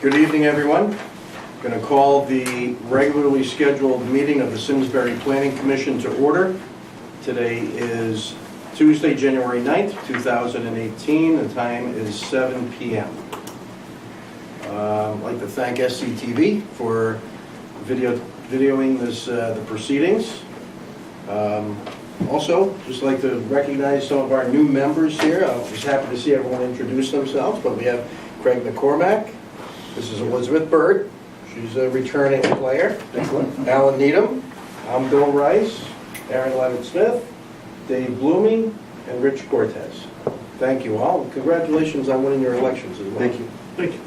Good evening, everyone. I'm going to call the regularly scheduled meeting of the Simsbury Planning Commission to order. Today is Tuesday, January 9th, 2018. The time is 7 p.m. I'd like to thank SCTV for videoing the proceedings. Also, just like to recognize some of our new members here. I was happy to see everyone introduce themselves, but we have Craig McCormack. This is Elizabeth Bird. She's a returning player. Excellent. Alan Needham. I'm Bill Rice. Aaron Levitt-Smith. Dave Blooming. And Rich Cortez. Thank you all. Congratulations on winning your elections as well. Thank you. Thank you.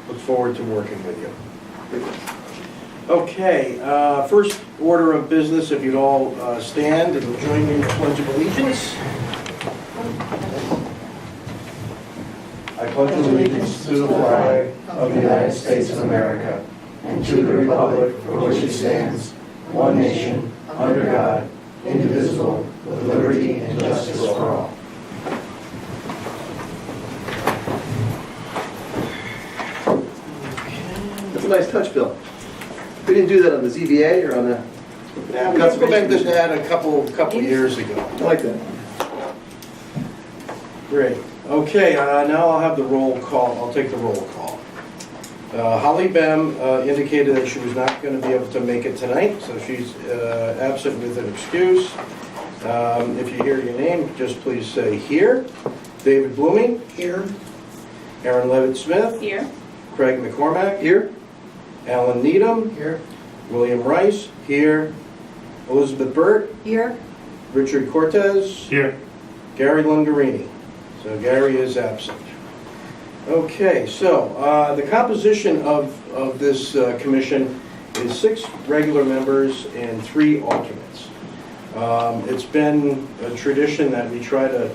Look forward to working with you. Okay, first order of business, if you'd all stand and join me in the Pledge of Allegiance. I pledge allegiance to the flag of the United States of America and to the republic for which it stands, one nation, under God, indivisible, with liberty and justice for all. That's a nice touch, Bill. We didn't do that on the ZBA or on the... Yeah, we implemented that a couple years ago. I like that. Great. Okay, now I'll have the roll call. I'll take the roll call. Holly Bem indicated that she was not going to be able to make it tonight, so she's absent with an excuse. If you hear your name, just please say here. David Blooming? Here. Aaron Levitt-Smith? Here. Craig McCormack? Here? Alan Needham? Here. William Rice? Here. Elizabeth Burt? Here. Richard Cortez? Here. Gary Lungarini. So Gary is absent. Okay, so the composition of this commission is 6 regular members and 3 alternates. It's been a tradition that we try to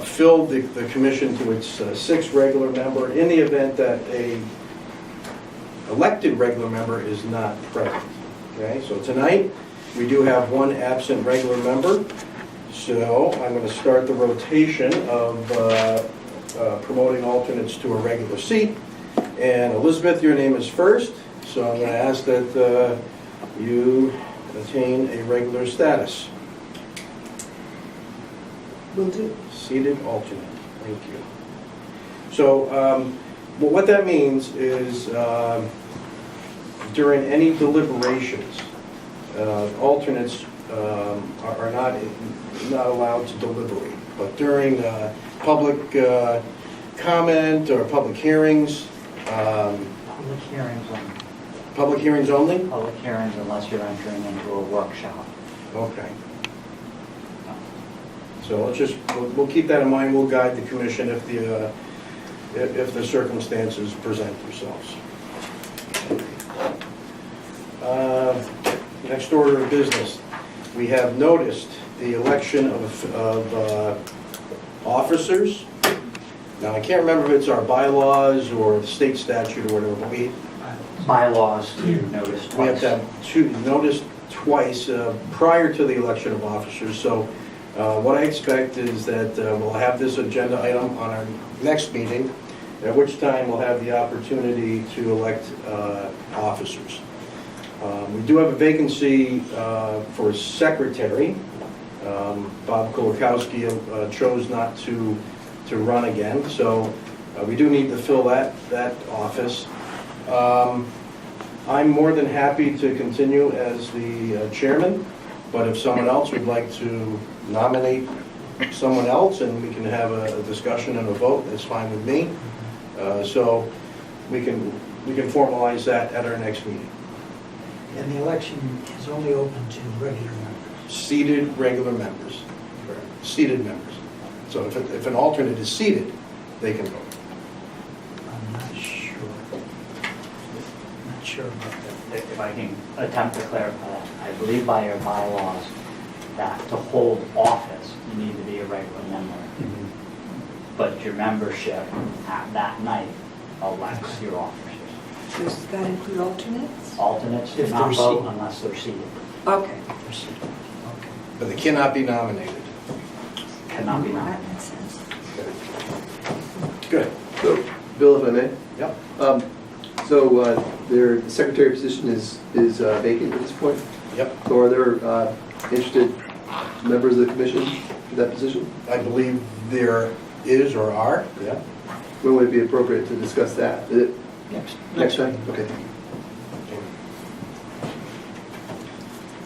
fill the commission to its 6th regular member in the event that a elected regular member is not present. Okay, so tonight we do have 1 absent regular member. So I'm going to start the rotation of promoting alternates to a regular seat. And Elizabeth, your name is first, so I'm going to ask that you attain a regular status. Will do. Seated alternate. Thank you. So well, what that means is during any deliberations, alternates are not allowed to deliberate. But during public comment or public hearings, Public hearings only. public hearings only? Public hearings unless you're entering into a workshop. Okay. So we'll keep that in mind. We'll guide the commission if the circumstances present themselves. Next order of business. We have noticed the election of officers. Now, I can't remember if it's our bylaws or the state statute or whatever, but we Bylaws to notice have twice. to have noticed twice prior to the election of officers. So what I expect is that we'll have this agenda item on our next meeting, at which time we'll have the opportunity to elect officers. We do have a vacancy for secretary. Bob Kolakowski chose not to run again, so we do need to fill that office. I'm more than happy to continue as the chairman, but if someone else would like to nominate someone else and we can have a discussion and a vote, that's fine with me. So we can formalize that at our next meeting. And the election is only open to regular members. Seated regular members. Seated members. So if an alternate is seated, they can vote. I'm not sure. Not sure about that. If I can attempt to clarify that, I believe by your bylaws that to hold office, you need to be a regular member. But your membership at that night elects your officers. Does that include alternates? Alternates do If not they're vote seated. unless they're seated. Okay. Okay. But they cannot be nominated. Cannot be That nominated. makes sense. Good. So, Bill, if I may? Yep. So their secretary position is vacant at this point? Yep, So are there interested members of the commission for that position? I believe there is or are, yeah. When would it be appropriate to discuss that? Is it next time? Okay.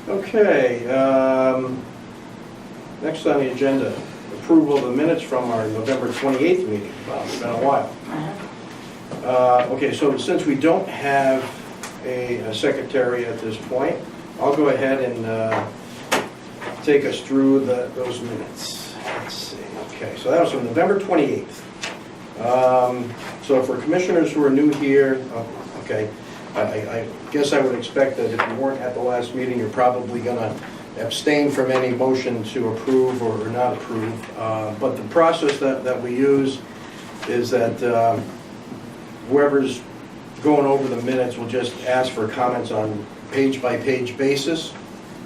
Okay, next on the agenda, approval of the minutes from our November 28th meeting. Wow, it's been a while. Okay, so since we don't have a secretary at this point, I'll go ahead and take us through those minutes. Let's see, okay, so that was from November 28th. So for commissioners who are new here, okay, I guess I would expect that if you weren't at the last meeting, you're probably going to abstain from any motion to approve or not approve. But the process that we use is that whoever's going over the minutes will just ask for comments on page-by-page basis.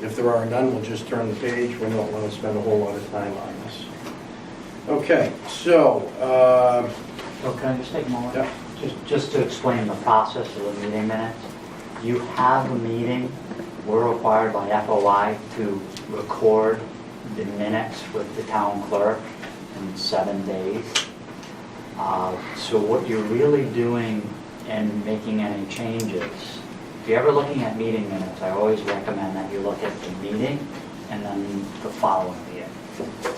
If there are none, we'll just turn the page. We don't want to spend a whole lot of time on this. Okay, so, So can I just take a moment? Yeah. Just to explain the process of the meeting minutes. You have a meeting, we're required by FOI to record the minutes with the town clerk in 7 days. So what you're really doing and making any changes, if you're ever looking at meeting minutes, I always recommend that you look at the meeting and then the following meeting.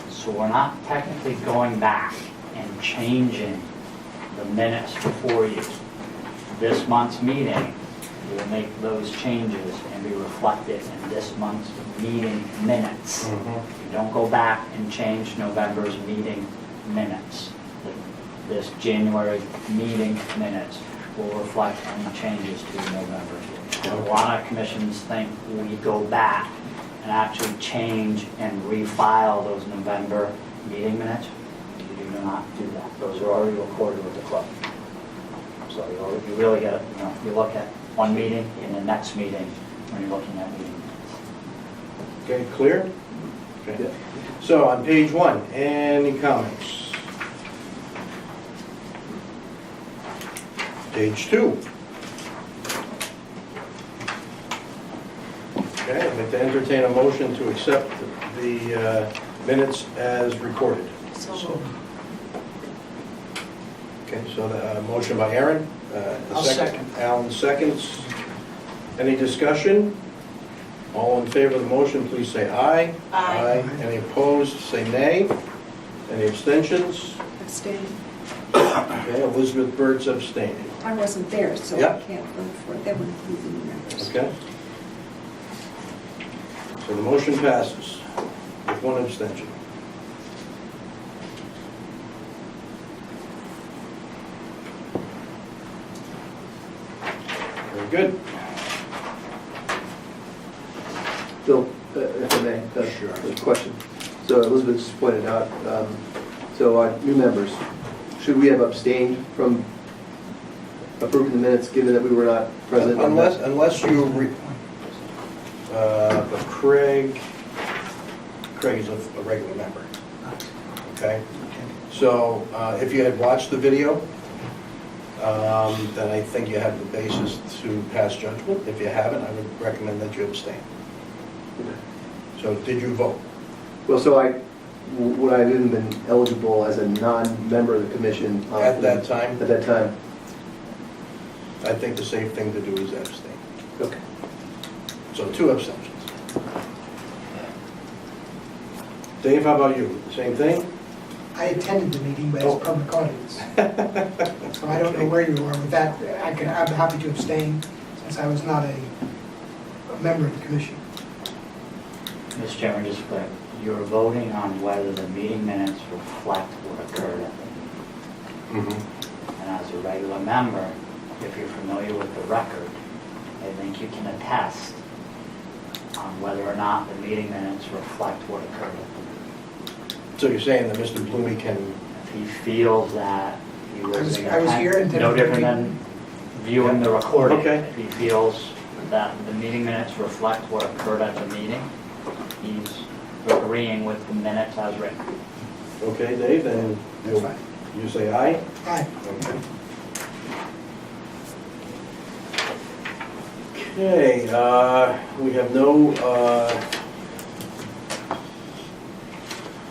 So we're not technically going back and changing the minutes before you. This month's meeting will make those changes and be reflected in this month's meeting minutes. You don't go back and change November's meeting minutes. This January meeting minutes will reflect any changes to November's. A lot of commissions think we go back and actually change and refile those November meeting minutes. You do not do that. Those are already recorded with the clerk. So you really get, you look at one meeting in the next meeting when you're looking at meeting minutes. okay, clear? Okay. So on page 1, any comments? Page 2. Okay, I'd like to entertain a motion to accept the minutes as recorded. So, Okay, so the motion by Aaron. I'll second. Alan seconds. Any discussion? All in favor of the motion, please say aye. Aye. Any opposed, say nay. Any abstentions? Abstain. Okay, Elizabeth Bird's abstaining. I wasn't there, so I Yep. can't vote for it. That would include the new members. Okay? So the motion passes with one abstention. Very good. Bill, if I may, Sure. a question. So Elizabeth just pointed out, so new members, should we have abstained from approving the minutes, given that we were not present? Unless you, but Craig is a regular member, okay? So if you had watched the video, then I think you have the basis to pass judgment. If you haven't, I would recommend that you abstain. So did you vote? Well, so would I have even been eligible as a non-member of the commission? At that time? At that time? I think the safe thing to do is abstain. Okay. So 2 abstentions. Dave, how about you? Same thing? I attended the meeting, but as a public audience. So I don't know where you are with that. I'm happy to abstain, since I was not a member of the commission. Mr. Chairman, just clear, you're voting on whether the meeting minutes reflect what occurred at the meeting. And as a regular member, if you're familiar with the record, I think you can attest on whether or not the meeting minutes reflect what occurred at the meeting. So you're saying that Mr. Blumey can, If he feels that he was in I was here and no different didn't- than viewing the recording. Okay. If he feels that the meeting minutes reflect what occurred at the meeting, he's agreeing with the minutes as written. okay, Dave, then That's fine. you say aye? Aye. Okay. Okay, we have no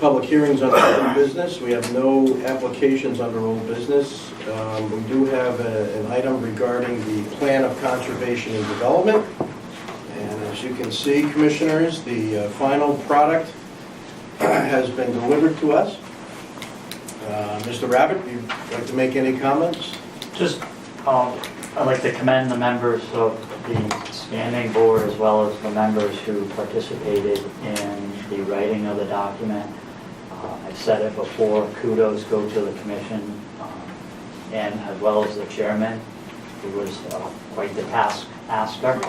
public hearings under old business. We have no applications under old business. We do have an item regarding the plan of conservation and development. And as you can see, commissioners, the final product has been delivered to us. Mr. Rabbit, you'd like to make any comments? Just, I'd like to commend the members of the standing board as well as the members who participated in the writing of the document. I've said it before, kudos go to the commission and as well as the chairman, who was quite the taskmaster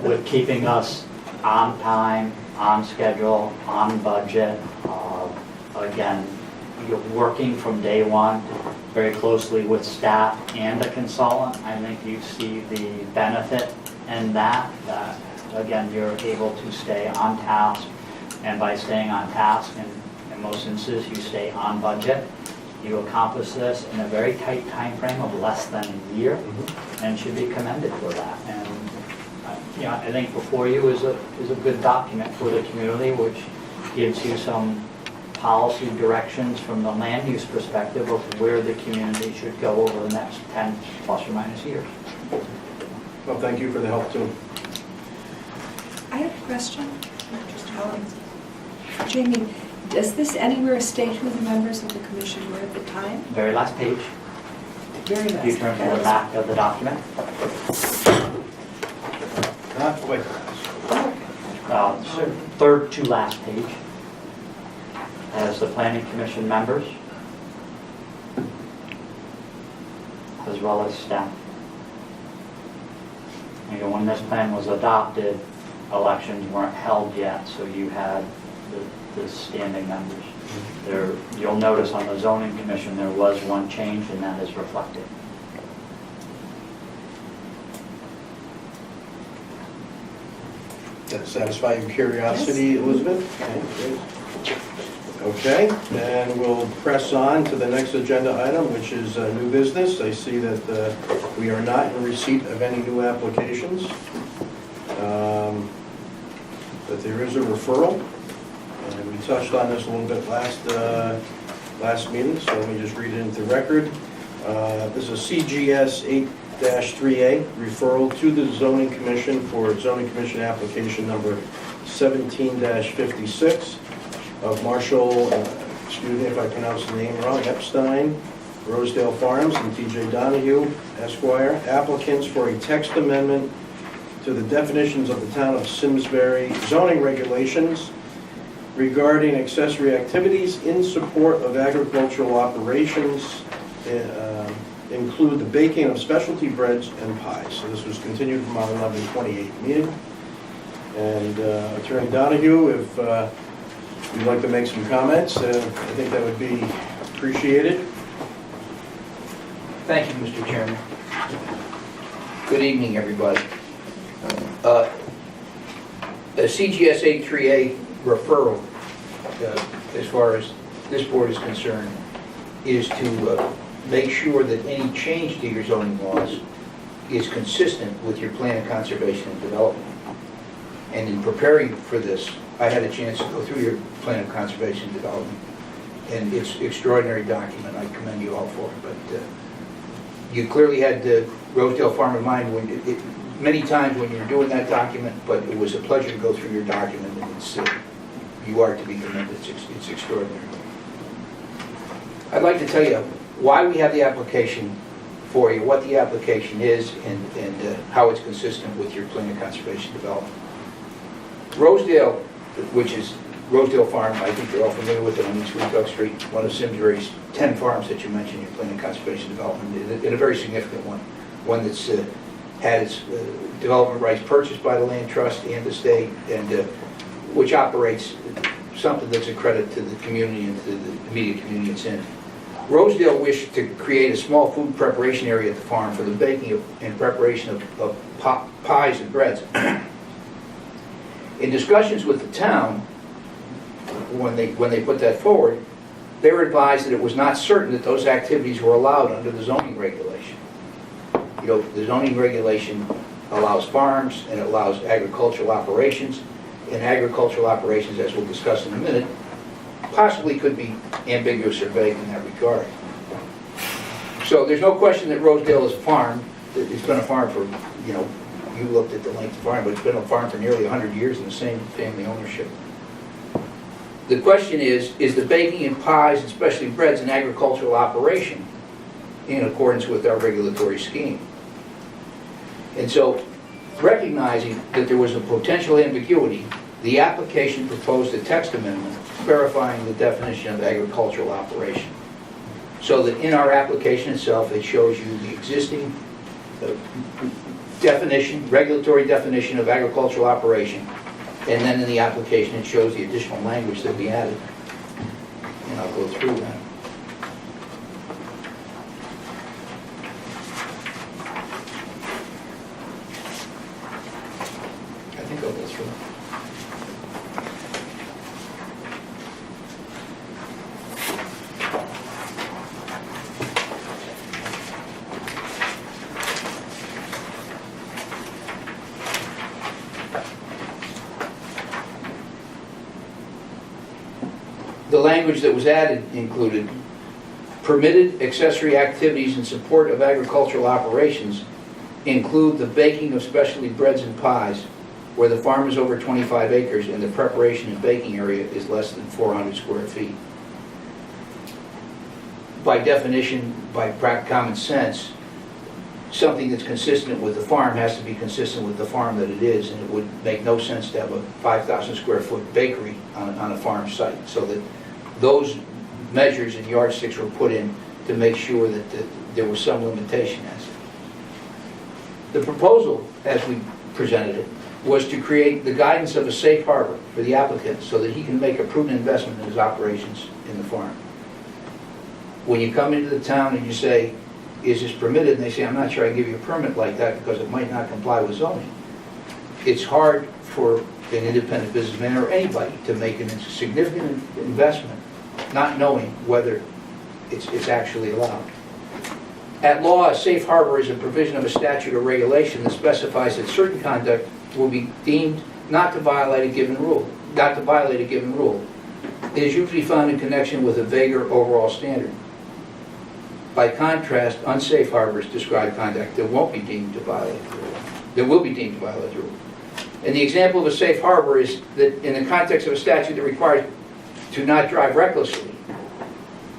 with keeping us on time, on schedule, on budget. Again, you're working from day one very closely with staff and a consultant. I think you see the benefit in that again, you're able to stay on task, and by staying on task, and in most instances, you stay on budget. You accomplish this in a very tight time frame of less than a year, and should be commended for that. And I think before you is a good document for the community, which gives you some policy directions from the land use perspective of where the community should go over the next 10 plus or minus years. Well, thank you for the help, too. I have a question. Jamie, does this anywhere state who the members of the commission were at the time? Very last page, Very last. you turn to the back of the document. Not quite. Third to last page has the planning commission members as well as staff. When this plan was adopted, elections weren't held yet, so you had the standing members. You'll notice on the zoning commission there was one change, and that is reflected. Does that satisfy your curiosity, Elizabeth? Okay, and we'll press on to the next agenda item, which is new business. I see that we are not in receipt of any new applications, but there is a referral, and we touched on this a little bit last meeting, so let me just read it into the record. This is CGS 8-3A, referral to the zoning commission for zoning commission application number 17-56 of Marshall, excuse me if I pronounce the name wrong, Epstein, Rosedale Farms, and TJ Donahue, Esquire, applicants for a text amendment to the definitions of the town of Simsbury zoning regulations regarding accessory activities in support of agricultural operations, include the baking of specialty breads and pies. So this was continued from our 11/28 meeting. And Attorney Donahue, if you'd like to make some comments, I think that would be appreciated. Thank you, Mr. Chairman. Good evening, everybody. The CGS 8-3A referral, as far as this board is concerned, is to make sure that any change to your zoning laws is consistent with your plan of conservation and development. And in preparing for this, I had a chance to go through your plan of conservation and development, and it's an extraordinary document. I commend you all for it. But you clearly had Rosedale Farm in mind many times when you were doing that document, but it was a pleasure to go through your document, and you are to be commended. It's extraordinary. I'd like to tell you why we have the application for you, what the application is, and how it's consistent with your plan of conservation development. Rosedale, which is Rosedale Farm, I think you're all familiar with it on East Woodcock Street, one of Simsbury's 10 farms that you mentioned in your plan of conservation development, and a very significant one that's had its development rights purchased by the land trust and the state, and which operates something that's a credit to the community and to the immediate community it's in. Rosedale wished to create a small food preparation area at the farm for the baking and preparation of pies and breads. In discussions with the town, when they put that forward, they were advised that it was not certain that those activities were allowed under the zoning regulation. The zoning regulation allows farms, and it allows agricultural operations. And agricultural operations, as we'll discuss in a minute, possibly could be ambiguous or vague in that regard. So there's no question that Rosedale is a farm. It's been a farm for, you looked at the length of farm, but it's been a farm for nearly 100 years in the same family ownership. The question is the baking and pies, and especially breads, an agricultural operation in accordance with our regulatory scheme? And so, recognizing that there was a potential ambiguity, the application proposed a text amendment clarifying the definition of agricultural operation. So that in our application itself, it shows you the existing definition, regulatory definition of agricultural operation, and then in the application it shows the additional language that we added. And I'll go through that. I think I'll go through it. The language that was added included permitted accessory activities in support of agricultural operations include the baking of specialty breads and pies where the farm is over 25 acres and the preparation and baking area is less than 400 square feet. By definition, by common sense, something that's consistent with the farm has to be consistent with the farm that it is, and it would make no sense to have a 5,000 square foot bakery on a farm site. So that those measures and yardsticks were put in to make sure that there was some limitation as it. The proposal, as we presented it, was to create the guidance of a safe harbor for the applicant so that he can make a prudent investment in his operations in the farm. When you come into the town and you say, is this permitted? And they say, I'm not sure I can give you a permit like that because it might not comply with zoning. It's hard for an independent businessman or anybody to make a significant investment not knowing whether it's actually allowed. At law, a safe harbor is a provision of a statute or regulation that specifies that certain conduct will be deemed not to violate a given rule. It is usually found in connection with a vaguer overall standard. By contrast, unsafe harbors describe conduct that won't be deemed to violate the rule. That will be deemed to violate the rule. And the example of a safe harbor is that in the context of a statute that requires to not drive recklessly,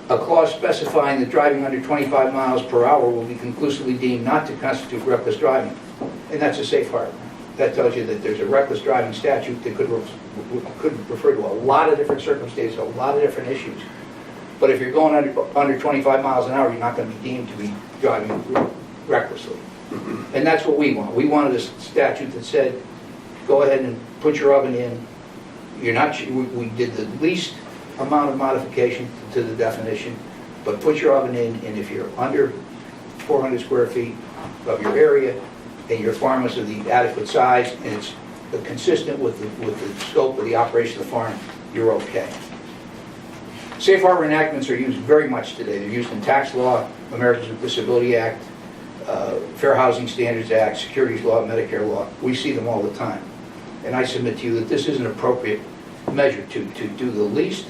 a clause specifying that driving under 25 miles per hour will be conclusively deemed not to constitute reckless driving. And that's a safe harbor. That tells you that there's a reckless driving statute that could refer to a lot of different circumstances, a lot of different issues. But if you're going under 25 miles an hour, you're not going to be deemed to be driving recklessly. And that's what we want. We wanted a statute that said, go ahead and put your oven in. We did the least amount of modification to the definition, but put your oven in, and if you're under 400 square feet of your area, and your farm is of the adequate size, and it's consistent with the scope of the operation of the farm, you're okay. Safe harbor enactments are used very much today. They're used in tax law, Americans with Disability Act, Fair Housing Standards Act, securities law, Medicare law. We see them all the time. And I submit to you that this is an appropriate measure to do the least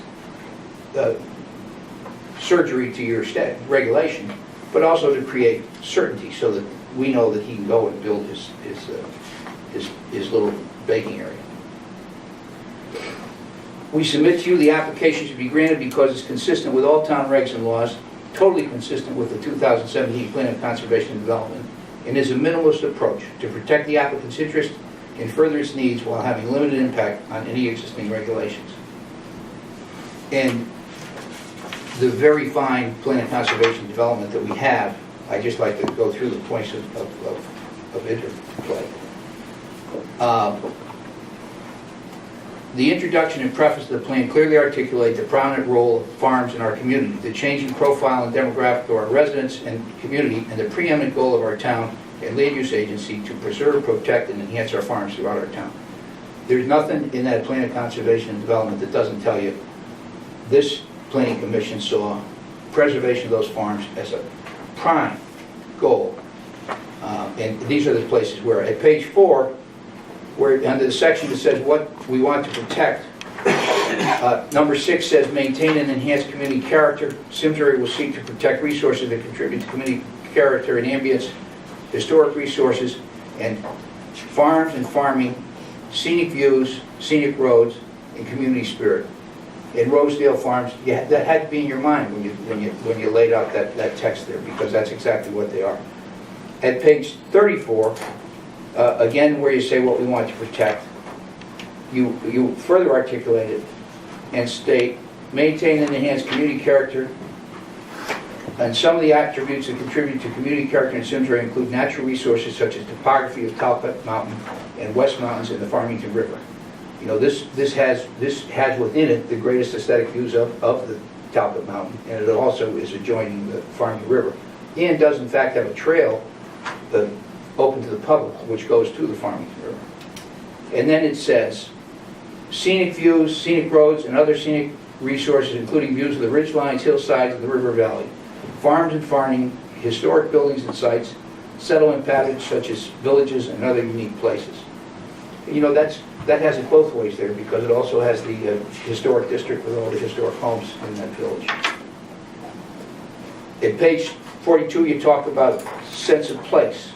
surgery to your regulation, but also to create certainty so that we know that he can go and build his little baking area. We submit to you the application should be granted because it's consistent with all town regs and laws, totally consistent with the 2017 Plan of Conservation and Development, and is a minimalist approach to protect the applicant's interest and further its needs while having limited impact on any existing regulations. And the very fine Plan of Conservation and Development that we have, I'd just like to go through the points of interplay. The introduction and preface of the plan clearly articulate the prominent role of farms in our community, the changing profile and demographic of our residents and community, and the preeminent goal of our town and land use agency to preserve, protect, and enhance our farms throughout our town. There's nothing in that Plan of Conservation and Development that doesn't tell you this Planning Commission saw preservation of those farms as a prime goal And these are the places where, at page 4, where under the section that says what we want to protect, number 6 says maintain and enhance community character. Simsbury will seek to protect resources that contribute to community character and ambience, historic resources, and farms and farming, scenic views, scenic roads, and community spirit. In Rosedale Farms, that had to be in your mind when you laid out that text there, because that's exactly what they are. At page 34, again, where you say what we want to protect, you further articulate it and state, maintain and enhance community character, and some of the attributes that contribute to community character in Simsbury include natural resources such as topography of Talcott Mountain and West Mountains and the Farmington River. You know, this has within it the greatest aesthetic views of the Talcott Mountain, and it also is adjoining the Farmington River, and does in fact have a trail open to the public, which goes to the Farmington River. And then it says, scenic views, scenic roads, and other scenic resources, including views of the ridgelines, hillsides, and the river valley. Farms and farming, historic buildings and sites, settlement patterns such as villages and other unique places. You know, that has it both ways there, because it also has the historic district with all the historic homes in that village. At page 42, you talk about sense of place.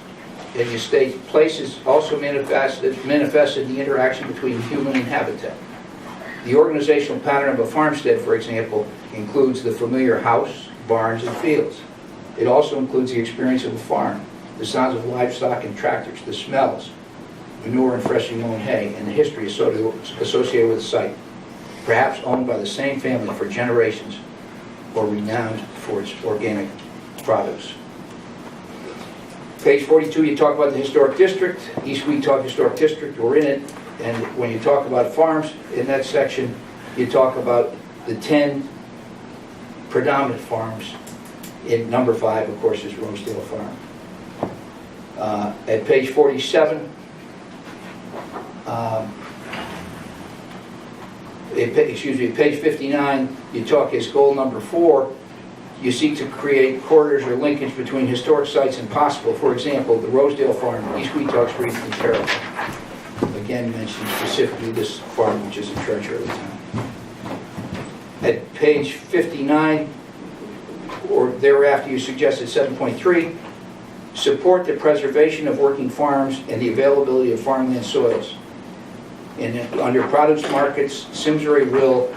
And you state, place is also manifested in the interaction between human and habitat. The organizational pattern of a farmstead, for example, includes the familiar house, barns, and fields. It also includes the experience of a farm, the sounds of livestock and tractors, the smells, manure and freshly mown hay, and the history associated with the site, perhaps owned by the same family for generations, or renowned for its organic produce. Page 42, you talk about the historic district. East Weetach Historic District, we're in it. And when you talk about farms, in that section, you talk about the 10 predominant farms. In number 5, of course, is Rosedale Farm. At page 47, at page 59, you talk as goal number 4, you seek to create corridors or linkage between historic sites and possible. For example, the Rosedale Farm, East Weetach Street, and Carroll. Again, mentioning specifically this farm, which is a treasure of the town. At page 59, or thereafter, you suggested 7.3, support the preservation of working farms and the availability of farmland soils. And under produce markets, Simsbury will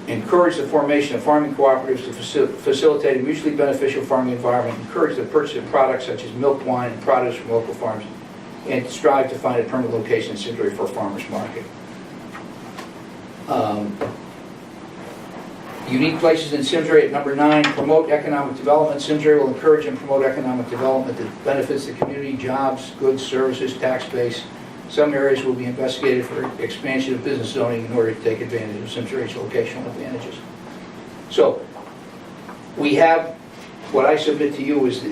encourage the formation of farming cooperatives to facilitate a mutually beneficial farming environment, encourage the purchase of products such as milk, wine, and produce from local farms, and strive to find a permanent location in Simsbury for a farmer's market. Unique places in Simsbury at number 9, promote economic development. Simsbury will encourage and promote economic development that benefits the community, jobs, goods, services, tax base. Some areas will be investigated for expansion of business zoning in order to take advantage of Simsbury's locational advantages. So, we have, what I submit to you is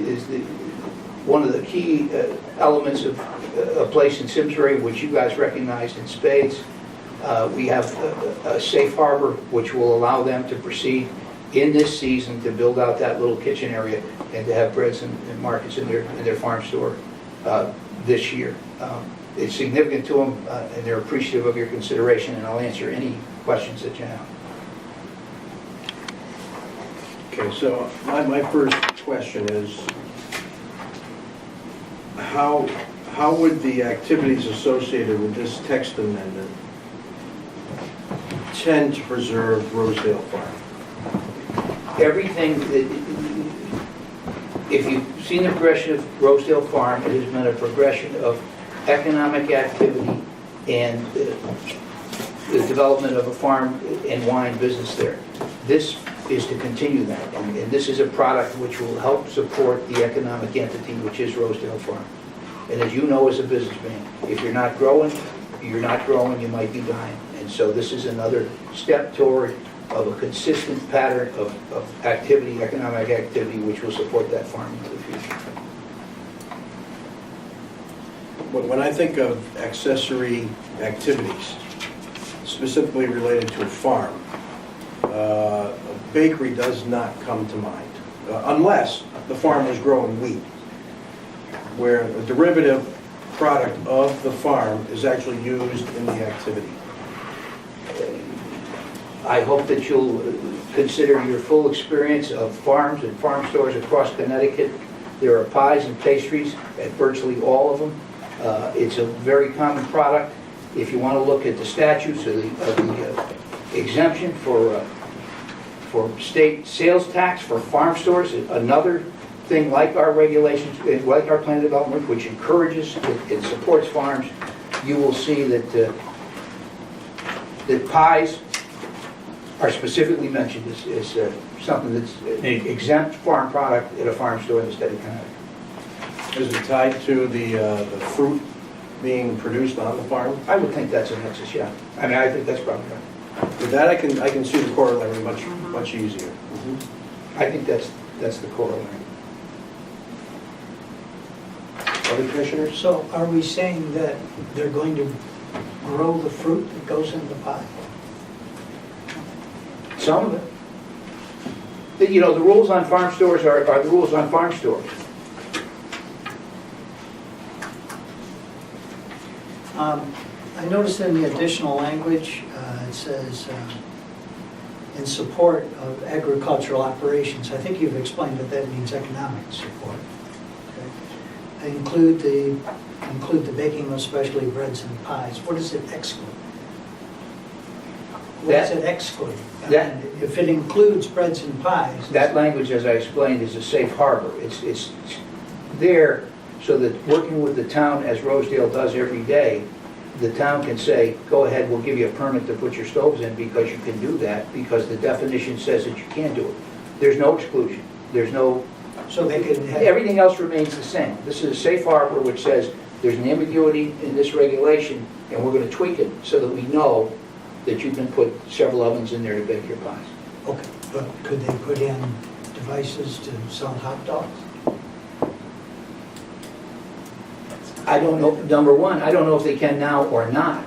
one of the key elements of a place in Simsbury, which you guys recognized in spades. We have a safe harbor, which will allow them to proceed in this season to build out that little kitchen area and to have breads and markets in their farm store this year. It's significant to them, and they're appreciative of your consideration, and I'll answer any questions that you have. Okay, so my first question is, how would the activities associated with this text amendment tend to preserve Rosedale Farm? Everything that, if you've seen the progression of Rosedale Farm, it has been a progression of economic activity and the development of a farm and wine business there. This is to continue that, and this is a product which will help support the economic entity, which is Rosedale Farm. And as you know as a businessman, if you're not growing, you might be dying. And so this is another step toward of a consistent pattern of activity, economic activity, which will support that farm into the future. When I think of accessory activities, specifically related to a farm, a bakery does not come to mind, unless the farm was growing wheat. where a derivative product of the farm is actually used in the activity. I hope that you'll consider your full experience of farms and farm stores across Connecticut. There are pies and pastries at virtually all of them. It's a very common product. If you want to look at the statutes of the exemption for state sales tax for farm stores, another thing like our regulations, like our plan of development, which encourages and supports farms, you will see that that pies are specifically mentioned as something that's an exempt farm product at a farm store in the state of Connecticut. Is it tied to the fruit being produced on the farm? I would think that's a nexus, yeah. I mean, I think that's probably right. With that, I can see the corollary much easier. I think that's the corollary. Other commissioners? So are we saying that they're going to grow the fruit that goes in the pie? Some of it. You know, the rules on farm stores are the rules on farm stores. I noticed in the additional language, it says, in support of agricultural operations. I think you've explained that that means economic support. Okay. Include the baking of specialty breads and pies. What does it exclude? What does it exclude? that- If it includes breads and pies. That language, as I explained, is a safe harbor. It's there so that working with the town, as Rosedale does every day, the town can say, go ahead, we'll give you a permit to put your stoves in because you can do that, because the definition says that you can do it. There's no exclusion. There's no, So they could have. everything else remains the same. This is a safe harbor which says there's an ambiguity in this regulation, and we're going to tweak it so that we know that you can put several ovens in there to bake your pies. Okay, but could they put in devices to sell hot dogs? I don't know, number one, I don't know if they can now or not,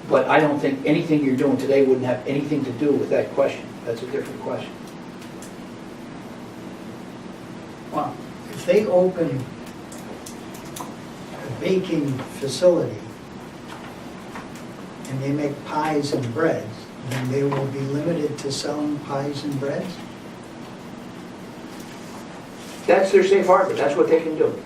but I don't think anything you're doing today wouldn't have anything to do with that question. That's a different question. Well, if they open a baking facility and they make pies and breads, then they will be limited to selling pies and breads? That's their safe harbor, that's what they can do.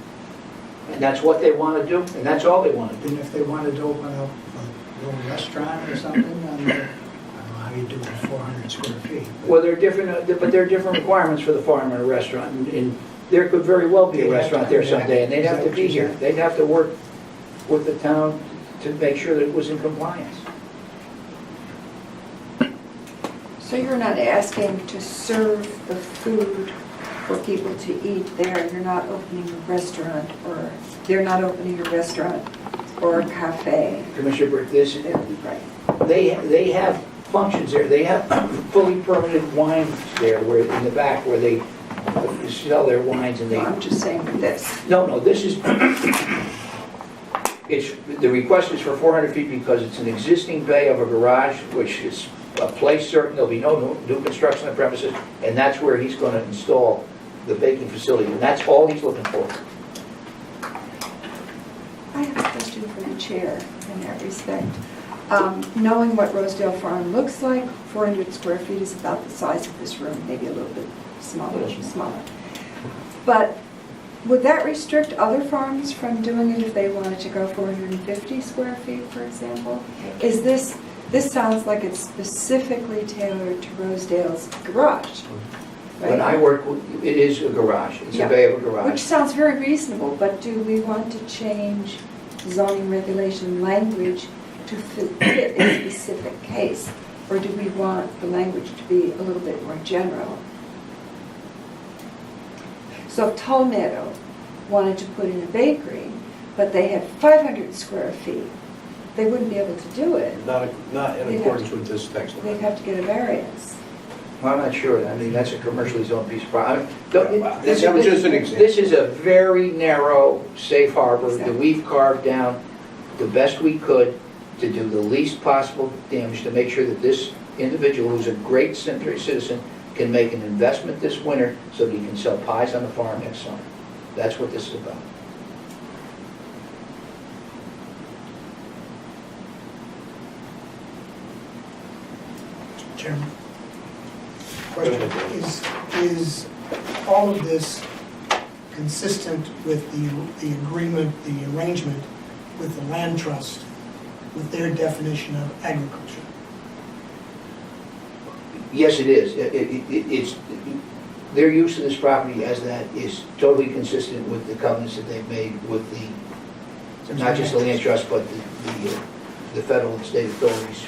And that's what they want to do, and that's all they want to do. And if they wanted to open up a little restaurant or something, on the, I don't know how you do it, 400 square feet. Well, there are different, but there are different requirements for the farm and a restaurant, and there could very well be a restaurant there someday, and they'd have to be here. They'd have to work with the town to make sure that it was in compliance. So you're not asking to serve the food for people to eat there, you're not opening a restaurant, or they're not opening a restaurant or a cafe. Commissioner Britt, this, Right. they have functions there. They have fully permitted wines there, where in the back where they sell their wines and they. I'm just saying this. No, this is. The request is for 400 feet because it's an existing bay of a garage, which is a place certain. There'll be no new construction on the premises, and that's where he's going to install the baking facility, and that's all he's looking for. I have a question for the chair in that respect. Knowing what Rosedale Farm looks like, 400 square feet is about the size of this room, maybe a little bit smaller. But would that restrict other farms from doing it if they wanted to go 450 square feet, for example? Is this sounds like it's specifically tailored to Rosedale's garage, right? When I work, it is a garage. It's a bay of a Which garage. sounds very reasonable, but do we want to change zoning regulation language to fit a specific case? Or do we want the language to be a little bit more general? So if Tall Meadow wanted to put in a bakery, but they had 500 square feet, they wouldn't be able to do it. Not in They'd accordance have with this text. They'd have to get a variance. Well, I'm not sure. I mean, that's a commercially zoned piece of property. That was just an example. This is a very narrow, safe harbor that Exactly. we've carved down the best we could to do the least possible damage, to make sure that this individual, who's a great Simsbury citizen, can make an investment this winter so that he can sell pies on the farm next summer. That's what this is about. Question, is all of this consistent with the agreement, the arrangement with the land trust, with their definition of agriculture? Yes, it is. It's, their use of this property as that is totally consistent with the covenants that they've made with the, not just the land trust, but the federal and state authorities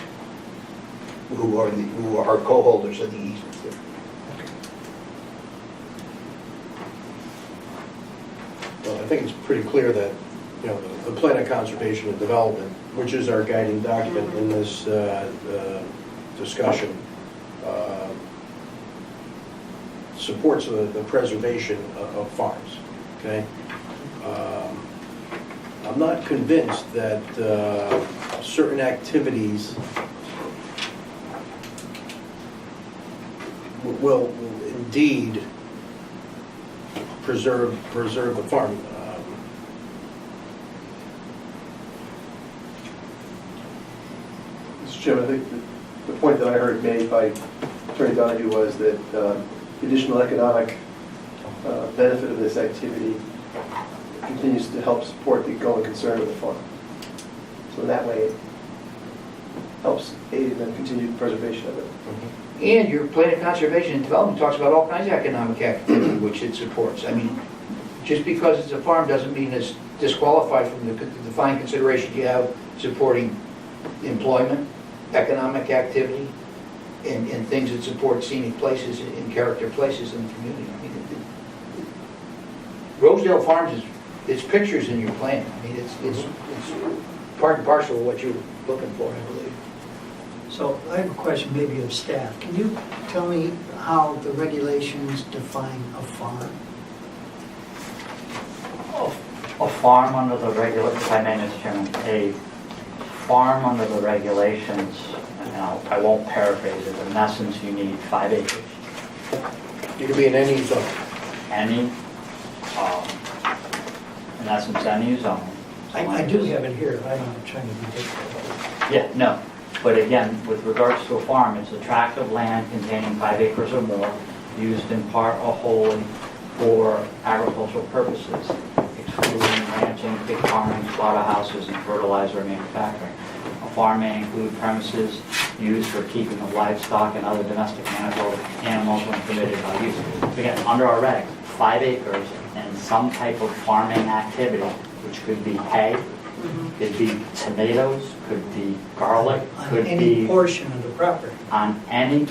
who are co-holders of the easements. Well, I think it's pretty clear that, you know, the Plan of Conservation and Development, which is our guiding document in this discussion, supports the preservation of farms, okay? I'm not convinced that certain activities will indeed preserve the farm. Mr. Chairman, I think the point that I heard made by Attorney Donahue was that the additional economic benefit of this activity continues to help support the going concern of the farm. So in that way, it helps aid in the continued preservation of it. And your Plan of Conservation and Development talks about all kinds of economic activity which it supports. I mean, just because it's a farm doesn't mean it's disqualified from the defined considerations you have supporting employment, economic activity, and things that support scenic places and character places in the community. I mean, Rosedale Farms it's pictures in your plan. I mean, it's part and parcel of what you're looking for, I believe. So I have a question maybe of staff. Can you tell me how the regulations define a farm? A farm under the if I may, Mr. Chairman, a farm under the regulations, and I won't paraphrase it, but in essence, you need 5 acres. You can be in any zone. Any, in essence, any zone. I do have it here, I'm not trying to be difficult. Yeah, no, but again, with regards to a farm, it's a tract of land containing 5 acres or more, used in part or wholly for agricultural purposes, excluding ranching, pig farming, slaughterhouses, and fertilizer manufacturing. A farm may include premises used for keeping of livestock and other domestic animals when permitted by use. Again, under our regs, 5 acres and some type of farming activity, which could be hay, could be tomatoes, could be garlic, On could any be portion of the property. on any,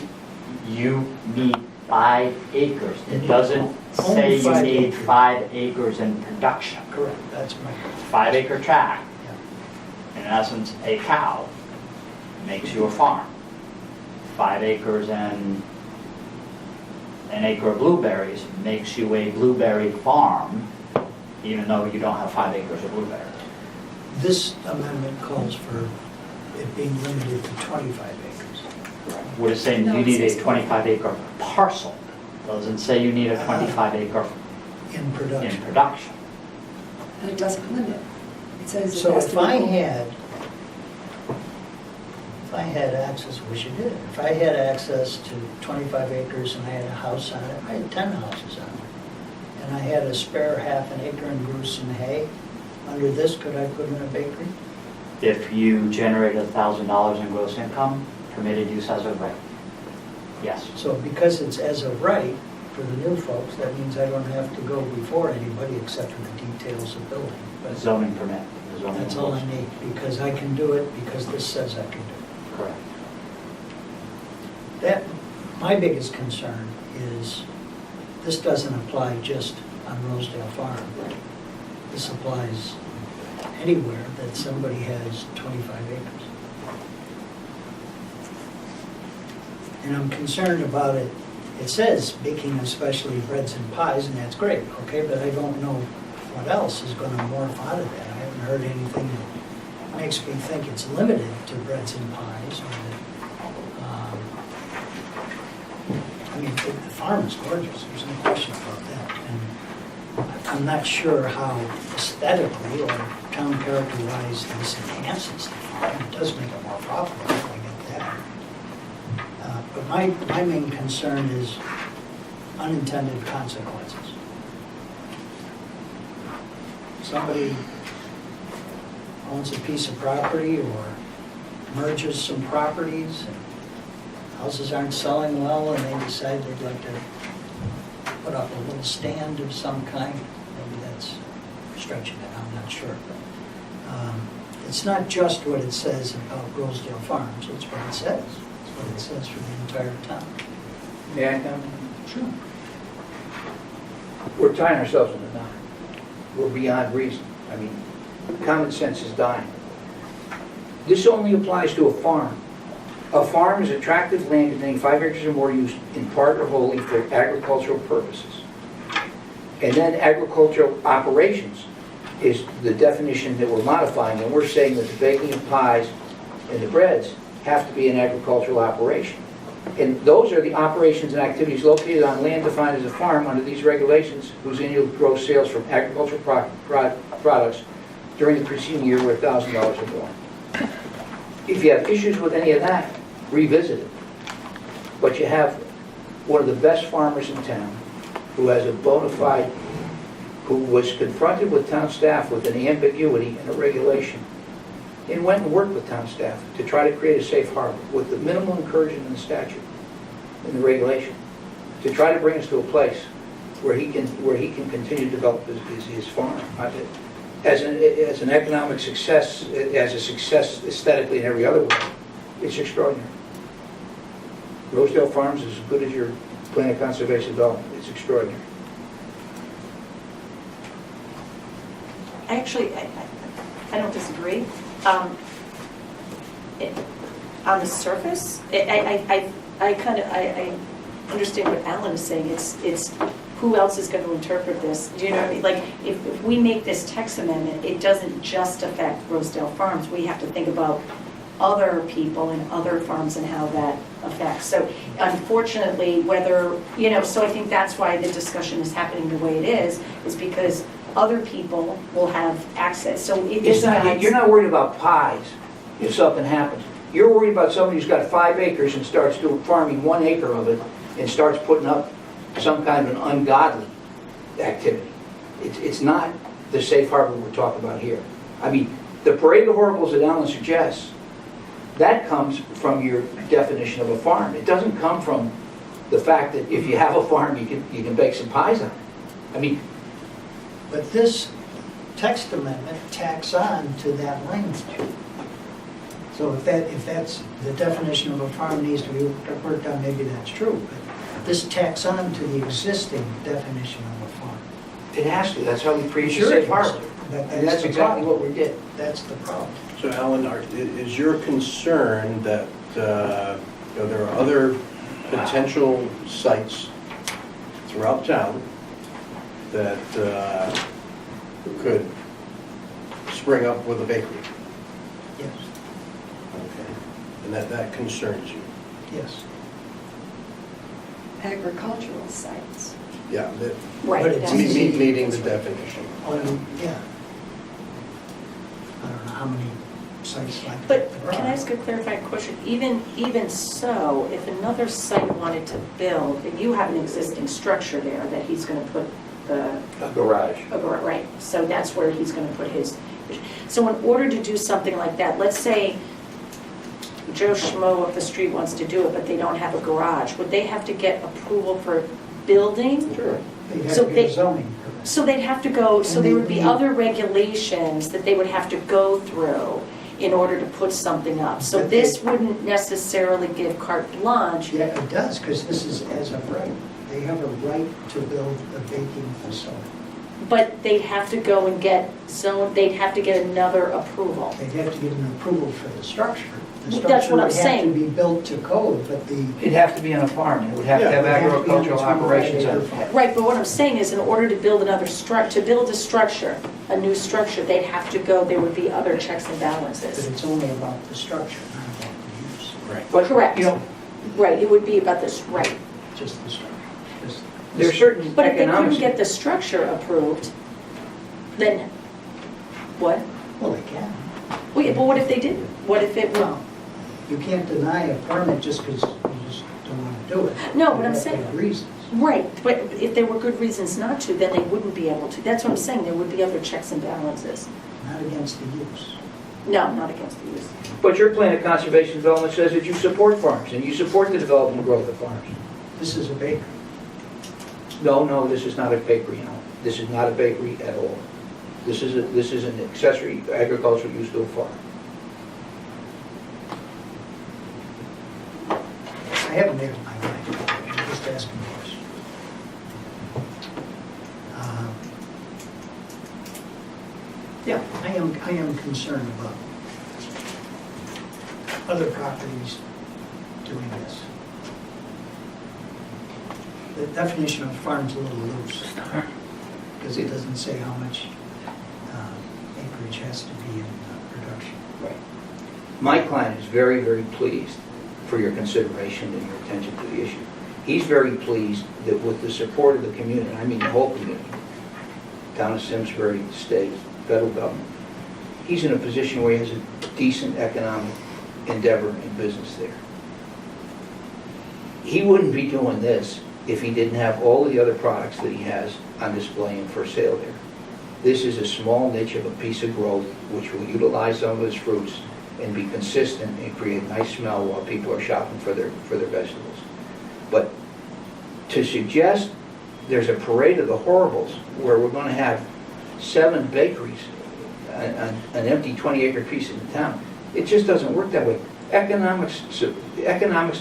you need 5 acres. It doesn't say Only you 5 need acres. 5 acres in production. Correct, that's my, 5 acre tract, yeah. in essence, a cow makes you a farm. 5 acres and an acre of blueberries makes you a blueberry farm, even though you don't have 5 acres of blueberries. This amendment calls for it being limited to 25 acres. What it's saying, No, you it need a says 25 acre parcel. Doesn't say you need a 25 acre In in production. production. And it doesn't limit. It says it So has to if be. I had access, which it did, if I had access to 25 acres and I had a house on it, I had 10 houses on it, and I had a spare half an acre and grew some hay, under this, could I put in a bakery? If you generate $1,000 in gross income, permitted use as of right. Yes. So because it's as of right for the new folks, that means I don't have to go before anybody except for the details of building. But Zoning permit. The zoning that's all I rules. need, because I can do it, because this says I can do it. Correct. That, my biggest concern is, this doesn't apply just on Rosedale Farm. This applies anywhere that somebody has 25 acres. And I'm concerned about it. It says baking especially breads and pies, and that's great, okay, but I don't know what else is gonna morph out of that. I haven't heard anything that makes me think it's limited to breads and pies, or that, I mean, the farm is gorgeous, there's no question about that. And I'm not sure how aesthetically or town character-wise this enhances the farm. It does make it more profitable, I get that. But my main concern is unintended consequences. Somebody owns a piece of property or merges some properties, and houses aren't selling well, and they decide they'd like to put up a little stand of some kind. Maybe that's stretching it, I'm not sure. But it's not just what it says about Rosedale Farms, it's what it says. It's what it says for the entire town. May I comment? Sure. We're tying ourselves in a knot. We're beyond reason. I mean, common sense is dying. This only applies to a farm. A farm is a tract of land containing 5 acres or more used in part or wholly for agricultural purposes. And then agricultural operations is the definition that we're modifying, and we're saying that the baking of pies and the breads have to be an agricultural operation. And those are the operations and activities located on land defined as a farm under these regulations whose annual gross sales from agricultural products during the preceding year were $1,000 or more. If you have issues with any of that, revisit it. But you have one of the best farmers in town who has a bona fide, who was confronted with town staff with an ambiguity in a regulation and went and worked with town staff to try to create a safe harbor with the minimal incursion in the statute, in the regulation, to try to bring us to a place where he can continue to develop his farm. As an economic success, as a success aesthetically in every other way, it's extraordinary. Rosedale Farms is as good as your plan of conservation development. It's extraordinary. Actually, I don't disagree. On the surface, I understand what Alan is saying. It's who else is going to interpret this? Do you know what I mean? Like, if we make this text amendment, it doesn't just affect Rosedale Farms. We have to think about other people and other farms and how that affects. So unfortunately, so I think that's why the discussion is happening the way it is because other people will have access. So if this guy's... You're not worried about pies if something happens. You're worried about somebody who's got 5 acres and starts farming 1 acre of it and starts putting up some kind of an ungodly activity. It's not the safe harbor we're talking about here. I mean, the parade of horribles that Alan suggests, that comes from your definition of a farm. It doesn't come from the fact that if you have a farm, you can bake some pies on it. I mean, But this text amendment tacks on to that language. So if that's the definition of a farm needs to be worked on, maybe that's true. But this tacks on to the existing definition of a farm. it has to. That's how we create a Sure safe it has harbor. to. And that's the exactly problem. what we did. That's the problem. So Alan, is your concern that there are other potential sites throughout town that could spring up with a bakery? Yes, Okay. And that concerns you? yes. Agricultural sites. Yeah, Right. But it's that's- easy. meeting the definition. Yeah. I don't know how many sites like But that there can I are. ask a clarifying question? Even so, if another site wanted to build, and you have an existing structure there that he's going to put the, A garage. right, so that's where he's going to put his, so in order to do something like that, let's say Joe Schmo up the street wants to do it, but they don't have a garage, would they have to get approval for building? Sure. They have so to get they- a zoning permit. So they'd have to go, so And there they would be need- other regulations that they would have to go through in order to put something up. So But they- this wouldn't necessarily give carte blanche. Yeah, it does, because this is as of right. They have a right to build a baking facility. But they'd have to go and get they'd have to get another approval. They'd have to get an approval for the structure. The That's what I'm structure would have saying. to be built to code, but the. It'd have to be on a farm, and it would have to Yeah, have it would have to be on agricultural its operations on proprietary it. farm. Right, but what I'm saying is in order to build another to build a structure, a new structure, they'd have to go, there would be other checks and But balances. it's only about the structure, not about the use, Right. But, Correct. you know, Right, it would be about this, right. just the structure. Just- there are certain But if they couldn't economics. get the structure approved, then what? Well, they can. Well, yeah, but what if they didn't? What if it Well, were, you can't deny a permit just because you just do it. No, They what I'm have saying- good reasons. Right, but if there were good reasons not to, then they wouldn't be able to. That's what I'm saying, there would be other checks and balances. Not against the use. No, not against the use. But your plan of conservation development says that you support farms, and you support the development and growth of farms. This is a bakery. No, this is not a bakery, no. This is not a bakery at all. This is an accessory agricultural use to a farm. I haven't made up my mind. I'm just asking questions. Yeah, I am concerned about other properties doing this. The definition of farm's a little loose, because it doesn't say how much acreage has to be in production. Right. My client is very, very pleased for your consideration and your attention to the issue. He's very pleased that with the support of the community, I mean the whole community, town of Simsbury, the state, federal government, he's in a position where he has a decent economic endeavor and business there. He wouldn't be doing this if he didn't have all the other products that he has on display and for sale there. This is a small niche of a piece of growth which will utilize some of its fruits and be consistent and create a nice smell while people are shopping for their vegetables. But to suggest there's a parade of the horribles where we're going to have 7 bakeries on an empty 20-acre piece in the town, it just doesn't work that way. Economics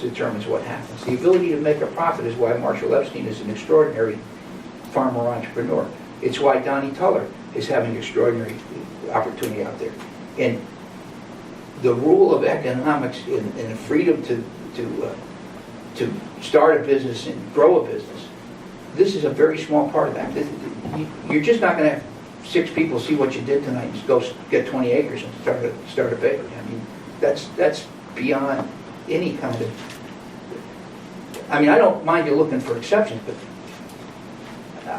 determines what happens. The ability to make a profit is why Marshall Epstein is an extraordinary farmer entrepreneur. It's why Donnie Tuller is having extraordinary opportunity out there. And the rule of economics and the freedom to start a business and grow a business, this is a very small part of that. You're just not going to have 6 people see what you did tonight and go get 20 acres and start a bakery. I mean, that's beyond any kind of... I mean, I don't mind you looking for exceptions, but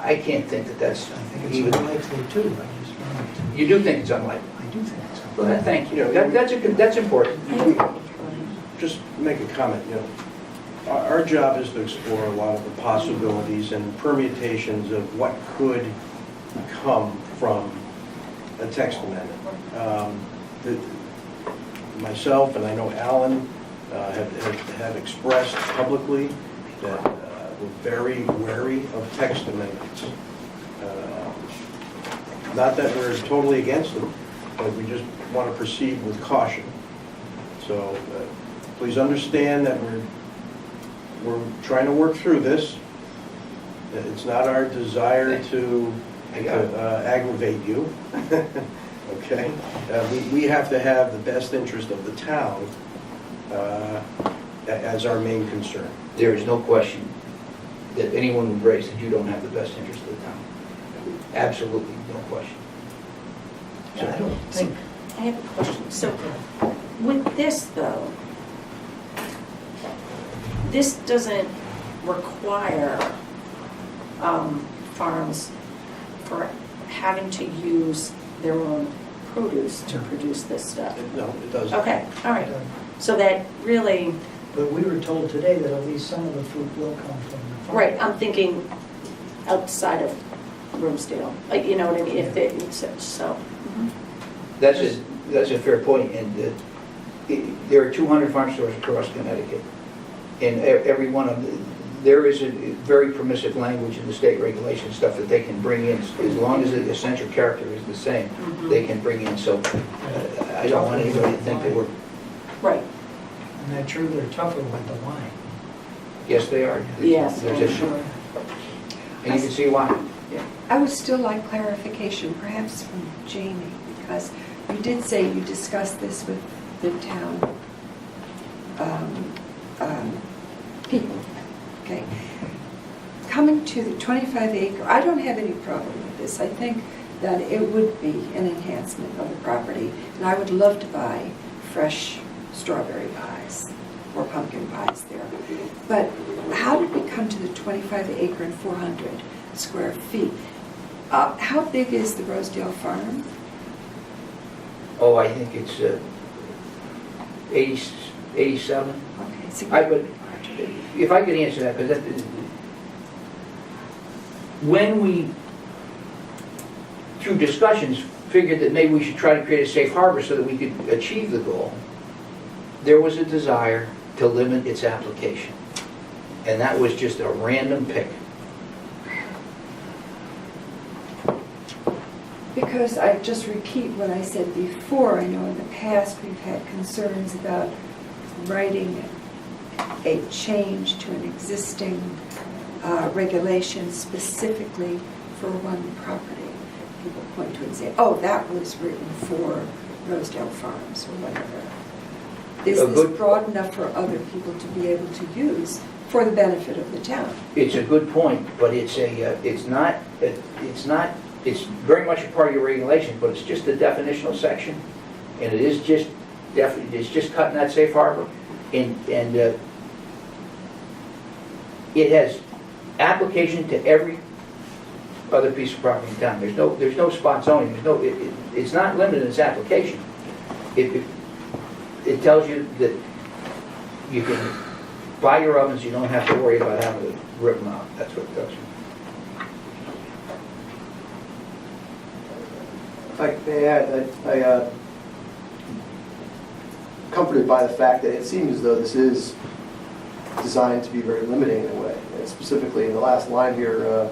I can't think that that's... I think it's unlikely too. I just wanted to, You do think it's unlikely? I do think it's Well, unlikely. thank you. That's important. Just make a comment, our job is to explore a lot of the possibilities and permutations of what could come from a text amendment. Myself, and I know Alan, have expressed publicly that we're very wary of text amendments. Not that we're totally against them, but we just want to proceed with caution. So please understand that we're trying to work through this. It's not our desire to aggravate you. Okay? We have to have the best interest of the town as our main concern. There is no question that anyone would raise that you don't have the best interest of the town. Absolutely no question. Yeah, I don't think, I have a question. So with this, though, this doesn't require farms for having to use their own produce to produce this stuff. No, it doesn't. Okay, all right. So that really, but we were told today that at least some of the fruit will come from the farm. right, I'm thinking outside of Rosedale, like, you know what I mean, if they, so. That's a fair point, and there are 200 farm stores across Connecticut, and every one of them, there is a very permissive language in the state regulation stuff that they can bring in, as long as the essential character is the same, they can bring in, so I don't want anybody to think that we're, Right, And that's true, they're tougher with the wine. yes, they are. yes, There's I'm a- sure. And you can see why. I would still like clarification, perhaps from Jamie, because you did say you discussed this with the town people, okay? Coming to the 25 acre, I don't have any problem with this. I think that it would be an enhancement of the property, and I would love to buy fresh strawberry pies or pumpkin pies there. But how did we come to the 25 acre and 400 square feet? How big is the Rosedale farm? Oh, I think it's 87. Okay, I would, if I could answer that, because when we, through discussions, figured that maybe we should try to create a safe harbor so that we could achieve the goal, there was a desire to limit its application. And that was just a random pick. Because I just repeat what I said before, I know in the past we've had concerns about writing a change to an existing regulation specifically for one property. People point to it and say, oh, that was written for Rosedale Farms or whatever. Is A this good- broad enough for other people to be able to use for the benefit of the town? It's a good point, but it's very much a part of your regulation, but it's just a definitional section, and it is just, it's just cutting that safe harbor, and it has application to every other piece of property in town. There's no spot zoning, it's not limited in its application. It tells you that you can buy your ovens, you don't have to worry about having to rip them out, that's what it tells you. If I may add, I comforted by the fact that it seems as though this is designed to be very limiting in a way. And specifically in the last line here,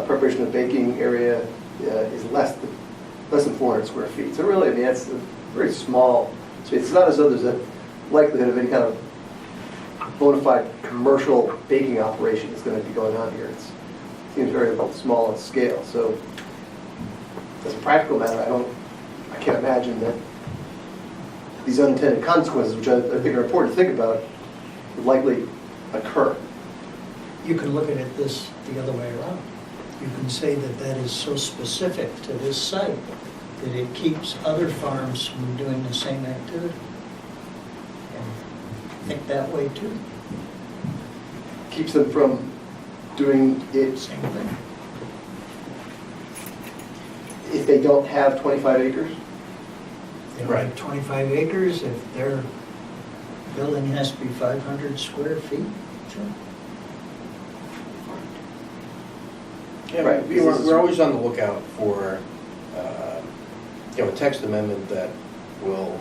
preparation of baking area is less than 400 square feet. So really, I mean, it's a very small space. It's not as though there's a likelihood of any kind of bona fide commercial baking operation that's going to be going on here. It seems very small in scale. So as a practical matter, I can't imagine that these unintended consequences, which I think are important to think about, would likely occur. You can look at it the other way around. You can say that that is so specific to this site that it keeps other farms from doing the same activity. And think that way too. Keeps them from doing it Same thing. if they don't have 25 acres. They don't have 25 acres, if their building has to be 500 square feet, sure. Yeah, Right. we're always on the lookout for, a text amendment that will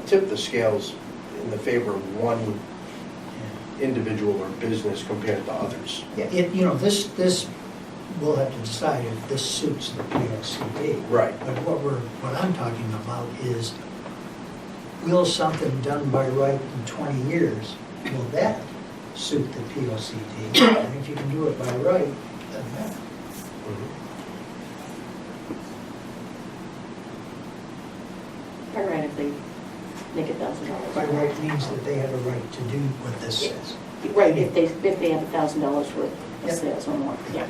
tip the scales in the favor of one individual or business compared to others. Yeah, this, we'll have to decide if this suits the POCD. Right. But what I'm talking about is, will something done by right in 20 years, will that suit the POCD? And if you can do it by right, it doesn't matter. By right, if they make $1,000. By right means that they have a right to do what this Yeah. says. Right, if they have $1,000 worth of Yeah. sales or more, yeah.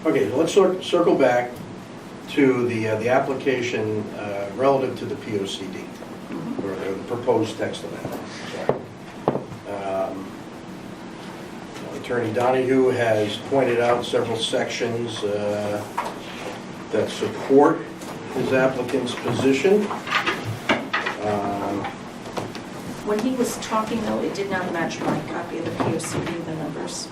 Okay, so let's circle back to the application relative to the POCD, or the proposed text amendment. Attorney Donahue has pointed out several sections that support his applicant's position. When he was talking, though, it did not match my copy of the POCD, the numbers.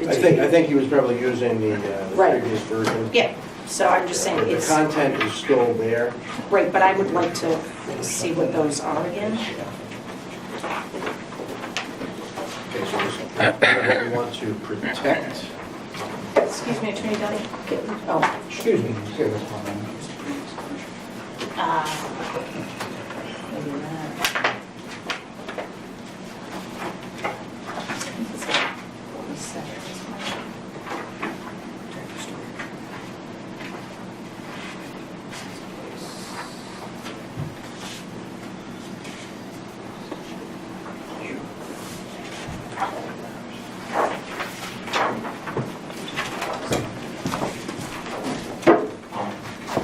I think he was probably using the Right. previous version. Yeah, so I'm just saying The it's, content is still there. right, but I would like to see what those are again. Okay, so this is what we want to protect. Excuse me, Attorney Dunny? Oh, Excuse me, say this one. maybe that. It's like 47.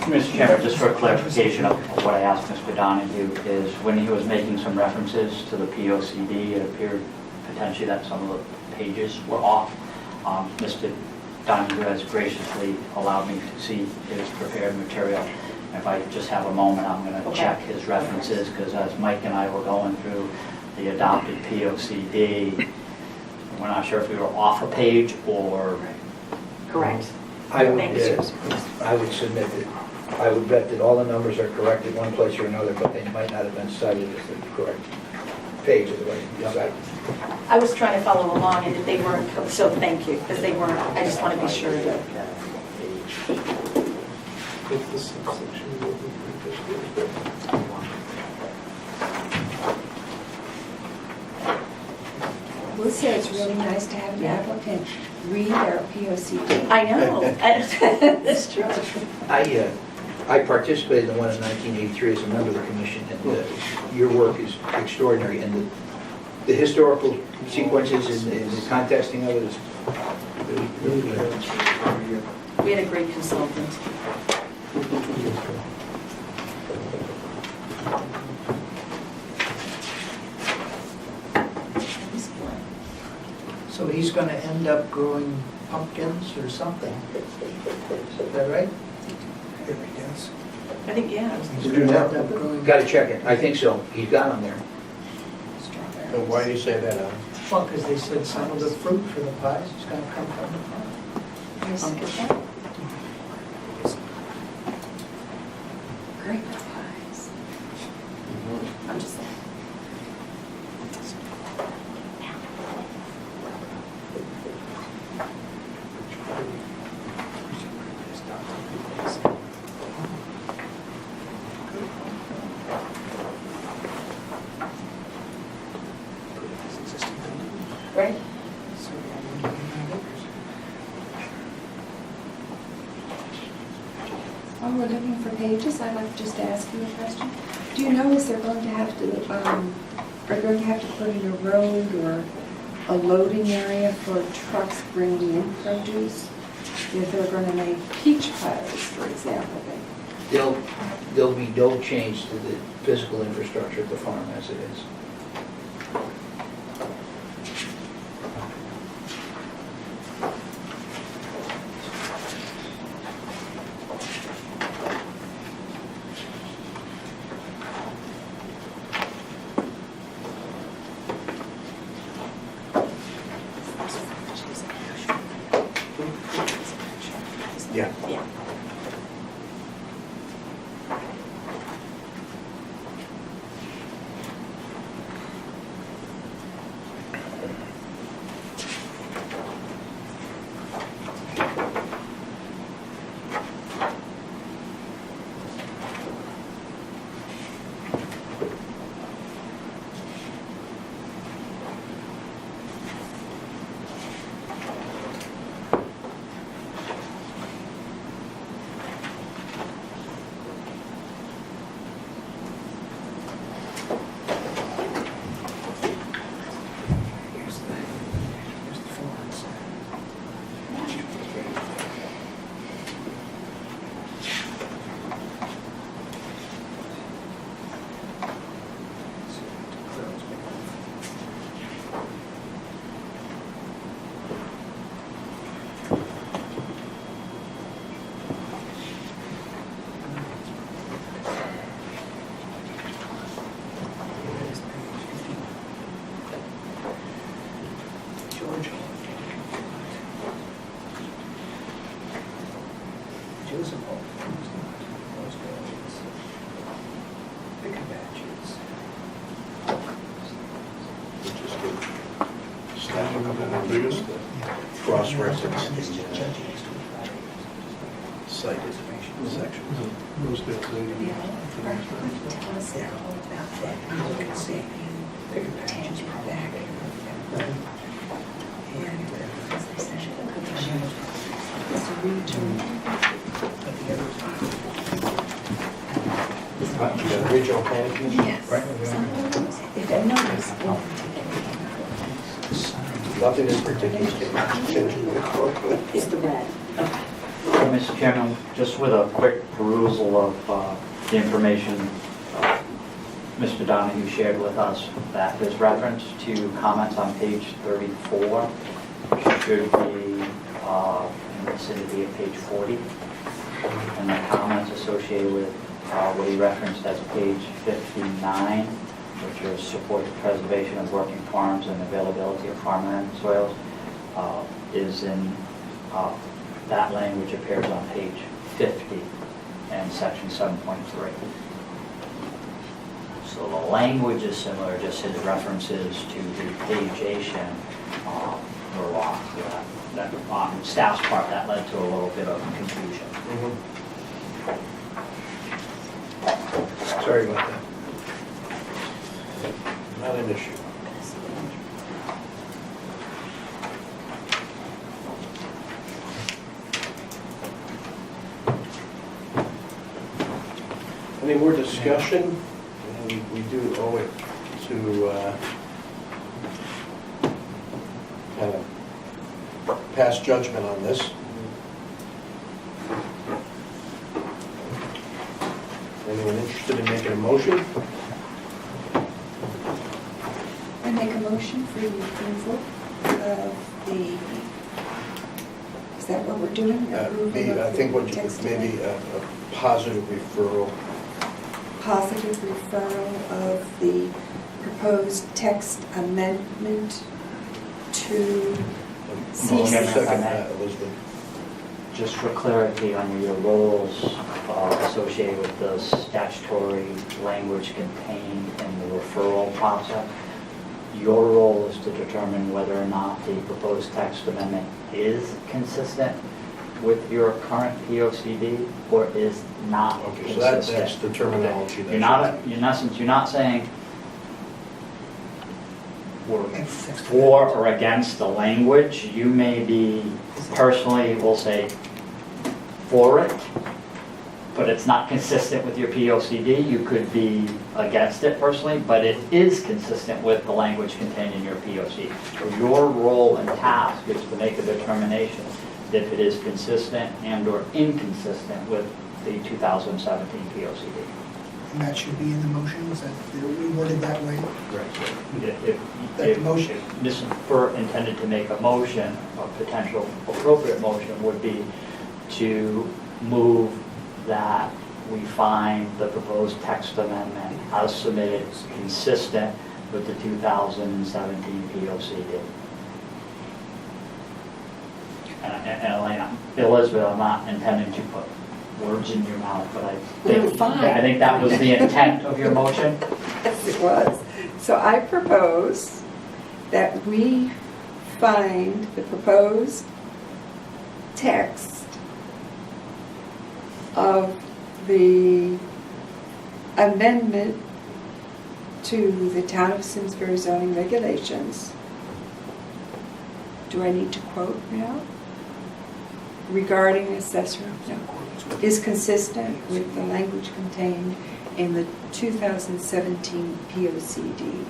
Mr. Chairman, just for clarification of what I asked Mr. Donahue, is when he was making some references to the POCD, it appeared potentially that some of the pages were off. Mr. Donahue has graciously allowed me to see his prepared material. If I just have a moment, I'm going to Okay. check his references, because as Mike and I were going through the adopted POCD. We're not sure if we were off a page or, Correct. I would, Thank you. I would submit that, I would bet that all the numbers are correct in one place or another, but they might not have been cited as the correct page of the right site. I was trying to follow along, and if they weren't, so thank you, because they weren't, I just want to be sure that. Will say it's really nice to have an applicant read our POCD. I know, that's true. I participated in the one in 1983 as a member of the commission, and your work is extraordinary, and the historical sequences and the contexting of it is really good. We had a great consultant. So he's going to end up growing pumpkins or something. Is that right? Yes. I think, yeah. He's We do gonna now. end up growing- Got to check it, I think so, he's got them there. So why do you say that, Alan? Well, because they said some of the fruit for the pies is going to come from the farm. Pumpkin. Great pies. I'm just saying. Right? While we're looking for pages, I'd like to just ask you a question. Do you know, is there going to have to, are you going to have to put in a road or a loading area for trucks bringing in produce? If they're going to make peach pies, for example, There'll be no change to the physical infrastructure of the farm as it is. Yeah. Yeah. Georgia. Joseph. Pick a batches. Staff a couple of numbers, cross-reference the cited sections. tell us all about that. You can see tangible back. And as they said, it's a return. You got original plan? Yes. Right. If I notice, Nothing in particular. It's the red. Mr. Chairman, just with a quick perusal of the information Mr. Donahue shared with us, that there's reference to comments on page 34, should be in the vicinity of page 40, and the comments associated with what he referenced as page 59 which is support the preservation of working farms and availability of farmland soils, is in, that language appears on page 50 and section 7.3. So the language is similar, just his references to the pageation were wrong. So that on staff's part, that led to a little bit of confusion. Sorry about that. Not an issue. Any more discussion? And we do owe it to kind of pass judgment on this. Anyone interested in making a motion? I make a motion for the approval of the, is that what we're doing? Approval I of think the what you text could, maybe amendment? a positive referral. Positive referral of the proposed text amendment to Motion, CC. Second, Elizabeth. Just for clarity on your roles associated with the statutory language contained in the referral process, your role is to determine whether or not the proposed text amendment is consistent with your current POCD or is not Okay, so that's consistent. the terminology. You're not, in essence, you're not saying we're for or against the language. You may be, personally, will say for it, but it's not consistent with your POCD. You could be against it personally, but it is consistent with the language contained in your POC. So your role and task is to make a determination if it is consistent and or inconsistent with the 2017 POCD. And that should be in the motion, is that reworded that way? If That motion. Mr. Fur intended to make a motion, a potential appropriate motion would be to move that we find the proposed text amendment as submitted consistent with the 2017 POCD. And Elena, Elizabeth, I'm not intending to put words in your mouth, but You're fine. I think that was the intent of your motion. Yes, it was. So I propose that we find the proposed text of the amendment to the Town of Simsbury zoning regulations. Do I need to quote now? Regarding assessor, no, is consistent with the language contained in the 2017 POCD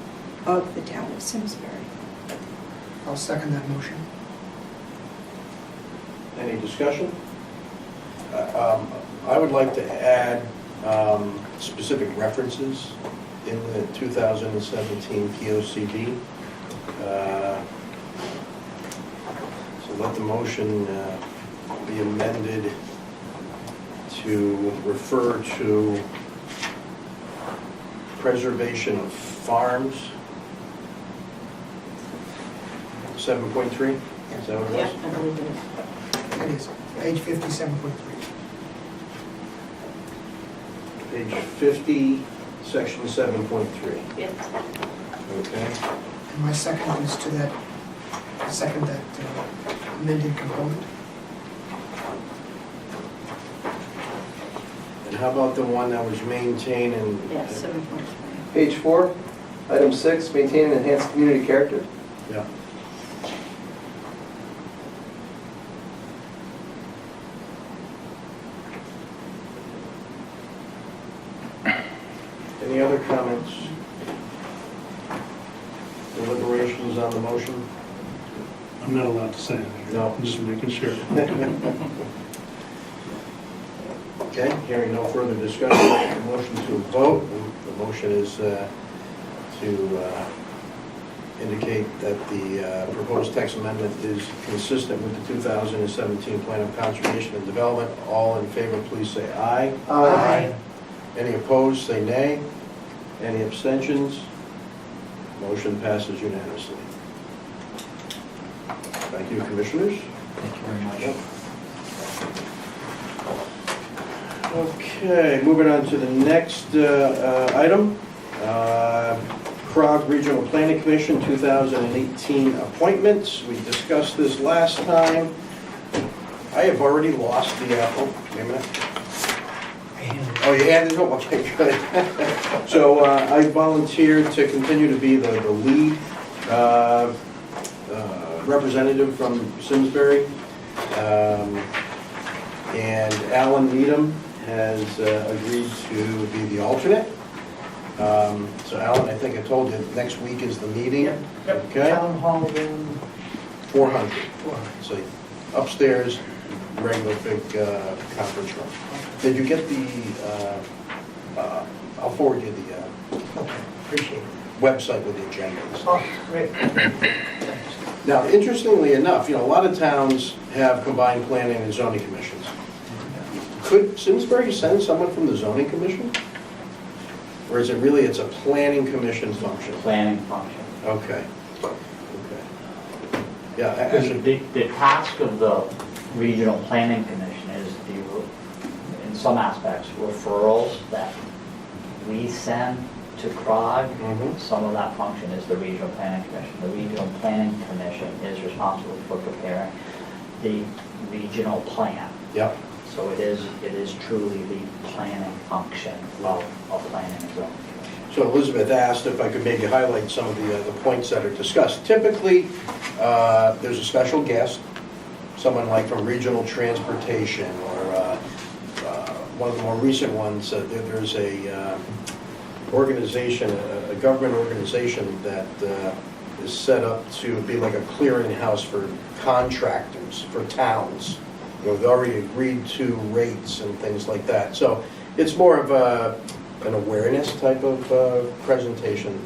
of the Town of Simsbury. I'll second that motion. Any discussion? I would like to add specific references in the 2017 POCD. So let the motion be amended to refer to preservation of farms. 7.3, is that what it Yeah, was? I believe it is. It is, page 57.3. Page 50, section 7.3. Yeah. Okay. And my second is to that, second that amended component. And how about the one that was maintained in? Yeah, 7.3. Page 4, item 6, maintain and enhance community character. Yeah. Any other comments? Deliberations on the motion? I'm not allowed to say anything. No. I'm just making sure. Okay, hearing no further discussion, motion to vote. The motion is to indicate that the proposed text amendment is consistent with the 2017 Plan of Conservation and Development. All in favor, please say aye. Aye. Any opposed, say nay. Any abstentions? Motion passes unanimously. Thank you, Commissioners. Thank you very much. Okay, moving on to the next item. CROG Regional Planning Commission 2018 appointments. We discussed this last time. I have already lost the apple. Wait a minute. Oh, you handed it? Okay, good. So I volunteered to continue to be the lead representative from Simsbury. And Alan Needham has agreed to be the alternate. So Alan, I think I told you, next week is the meeting. Okay? Town hall room 400. 400. So upstairs, regular big conference room. Did you get the, I'll forward you the Okay, appreciate it. website with the agenda and stuff. Oh, great. Thanks. Now, interestingly enough, a lot of towns have combined planning and zoning commissions. Could Simsbury send someone from the zoning commission? Or is it really, it's a planning commission function? Planning function. Okay. Okay. Yeah, Because actually, the task of the Regional Planning Commission is in some aspects, referrals that we send to CROG. Mhm. Some of that function is the Regional Planning Commission. The Regional Planning Commission is responsible for preparing the regional plan. yep. So it is truly the planning function of planning and zoning commission. So Elizabeth asked if I could maybe highlight some of the points that are discussed. Typically, there's a special guest, someone like from regional transportation, or one of the more recent ones, there's a organization, a government organization that is set up to be like a clearinghouse for contractors, for towns. They've already agreed to rates and things like that. So it's more of an awareness type of presentation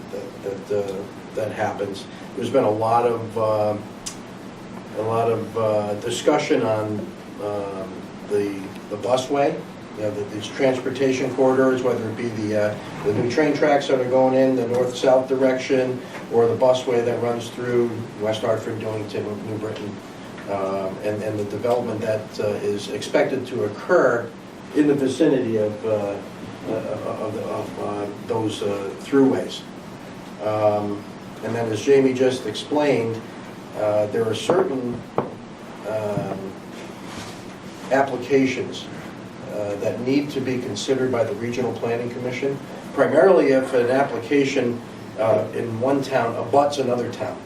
that happens. There's been a lot of discussion on the busway. These transportation corridors, whether it be the new train tracks that are going in the north-south direction, or the busway that runs through West Hartford, Dillington, New Britain, and the development that is expected to occur in the vicinity of those throughways. And then, as Jamie just explained, there are certain applications that need to be considered by the Regional Planning Commission, primarily if an application in one town abuts another town.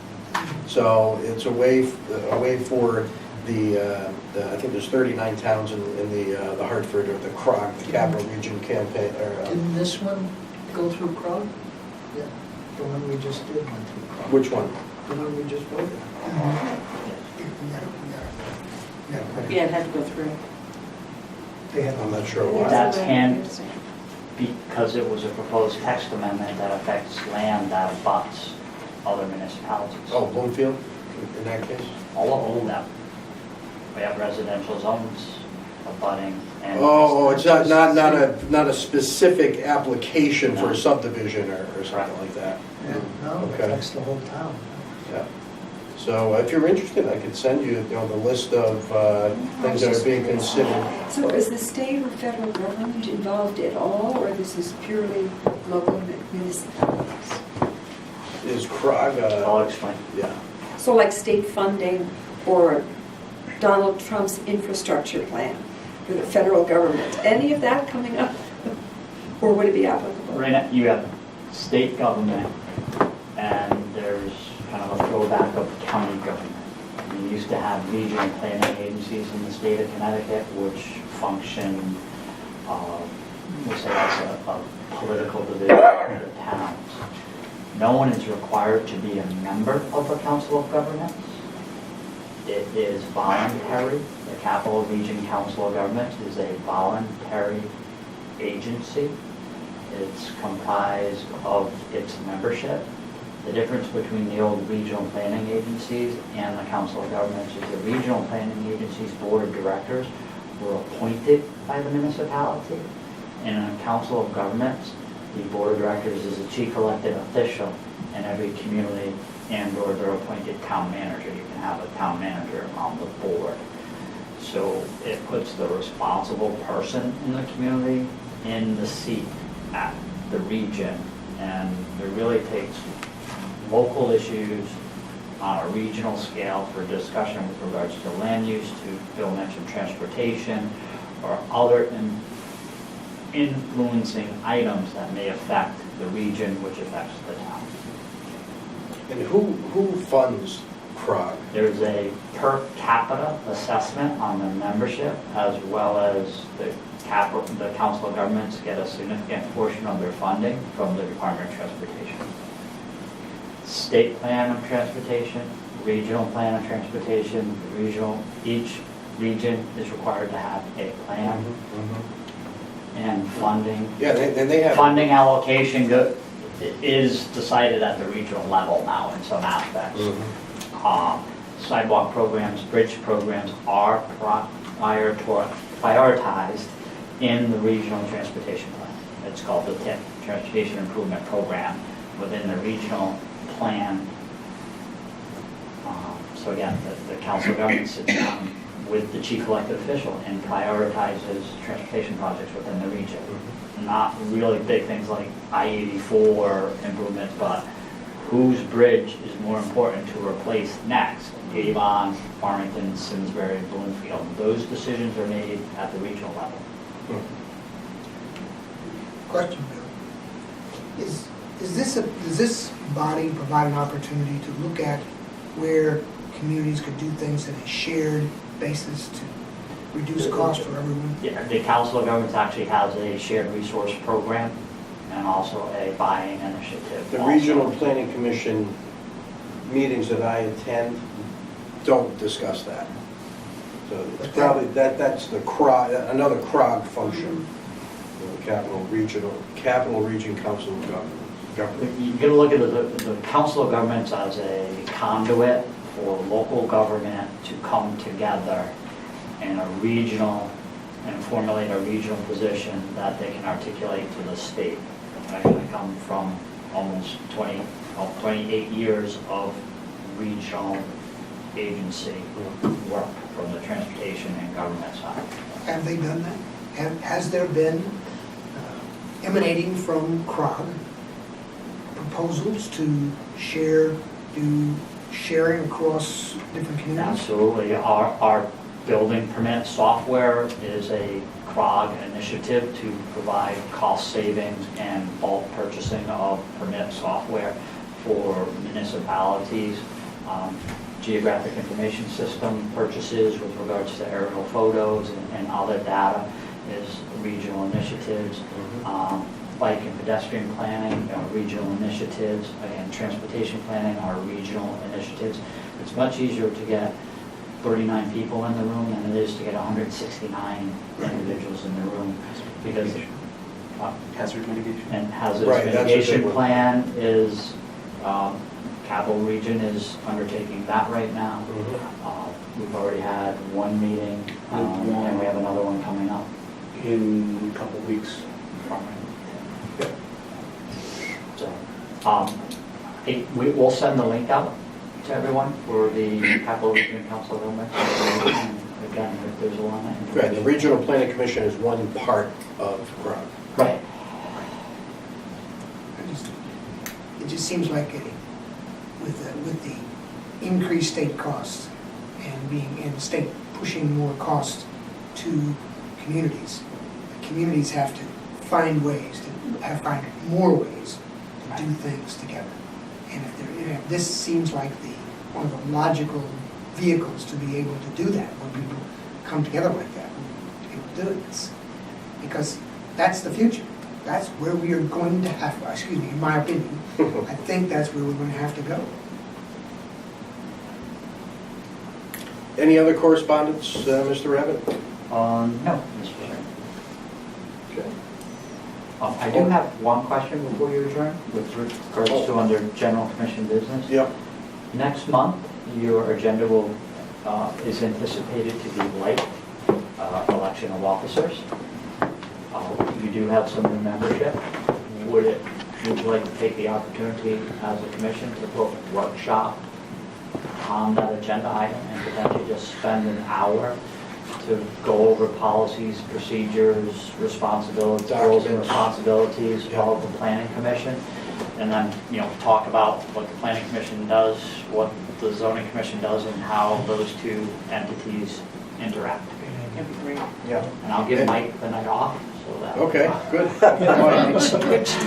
So it's a way for I think there's 39 towns in the Hartford, or the CROG, the Capital Region campaign. Didn't this one go through CROG? Yeah, the one we just did went through CROG. Which one? The one we just voted on. Yeah, it had to go through. They had- I'm not sure why. That's because it was a proposed text amendment that affects land that abuts other municipalities. Oh, Bloomfield, in that case? All of them. We have residential zones abutting and. Oh, it's not a specific application for a subdivision or something like that. Yeah, no, Okay. that's the whole town. Yeah. So if you're interested, I could send you, the list of things that are being considered. So is the state or federal government involved at all, or this is purely local municipalities? Is CROG, I'll explain. yeah. So like state funding or Donald Trump's infrastructure plan for the federal government, any of that coming up? Or would it be applicable? Right now, you have state government, and there's kind of a throwback of county government. We used to have regional planning agencies in the state of Connecticut, which function, we'll say that's a political division of the towns. No one is required to be a member of a council of governments. It is voluntary. The Capital Region Council of Governments is a voluntary agency. It's comprised of its membership. The difference between the old regional planning agencies and the Council of Governments is the regional planning agency's board of directors were appointed by the municipality. And in a Council of Governments, the board of directors is the chief elected official, in every community and/or their appointed town manager. You can have a town manager on the board. So it puts the responsible person in the community in the seat at the region, and it really takes local issues on a regional scale for discussion with regards to land use, to Bill mentioned transportation, or other influencing items that may affect the region, which affects the town. And who funds CROG? There's a per capita assessment on the membership, as well as the council of governments get a significant portion of their funding from the Department of Transportation. State plan of transportation, regional plan of transportation, each region is required to have a plan and funding. Yeah, and they have. Funding allocation is decided at the regional level now in some aspects. Sidewalk programs, bridge programs are prioritized in the regional transportation plan. It's called the TIP, Transportation Improvement Program, within the regional plan. So again, the council of governments sits down with the chief elected official and prioritizes transportation projects within the region. Not really big things like I-84 improvements, but whose bridge is more important to replace next? Avon, Farmington, Simsbury, Bloomfield. Those decisions are made at the regional level. Question, Bill. Does this body provide an opportunity to look at where communities could do things in a shared basis to reduce costs for everyone? Yeah, the Council of Governments actually has a shared resource program and also a buying initiative. The also. Regional Planning Commission meetings that I attend don't discuss that. So it's probably, that's the CROG, another CROG function. The Capital Region Council of Government. You can look at the Council of Governments as a conduit for local government to come together in a regional and formulate a regional position that they can articulate to the state. I come from almost 28 years of regional agency work from the transportation and government side. Have they done that? Has there been emanating from CROG proposals to do sharing across different communities? Absolutely. Our building permit software is a CROG initiative to provide cost savings and bulk purchasing of permit software for municipalities. Geographic information system purchases with regards to aerial photos and other data is regional initiatives. Bike and pedestrian planning are regional initiatives. Again, transportation planning are regional initiatives. It's much easier to get 39 people in the room than it is to get 169 individuals in the room because Hazard mitigation. and hazardous Right, that's a mitigation big one. plan is, Capital Region is undertaking that right now. We've already had one meeting, and we have another one coming up. In a couple of weeks. So, we'll send the link out to everyone for the Capital Region Council of Governments. And again, if there's a lot of Right, the information. Regional Planning Commission is one part of CROG. Right. It just seems like with the increased state costs and the state pushing more costs to communities, the communities have to find find more ways to do things together. And if this seems like one of the logical vehicles to be able to do that, when people come together like that, to be able to do it, because that's the future. That's where we are going to have, excuse me, in my opinion, I think that's where we're going to have to go. Any other correspondence, Mr. Rabbit? No, Mr. Chairman. Okay. I do have one question before you adjourn, with regards to under general commission business. Yep. Next month, your agenda is anticipated to be light, election of officers. You do have some new membership. Would it would you like to take the opportunity as a commission to put workshop on that agenda item and potentially just spend an hour to go over policies, procedures, responsibilities, roles and Documents. responsibilities of the planning commission? And then, talk about what the planning commission does, what the zoning commission does, and how those two entities interact. That'd be great. Yeah. And I'll give Mike the night off, so that. Okay, good. But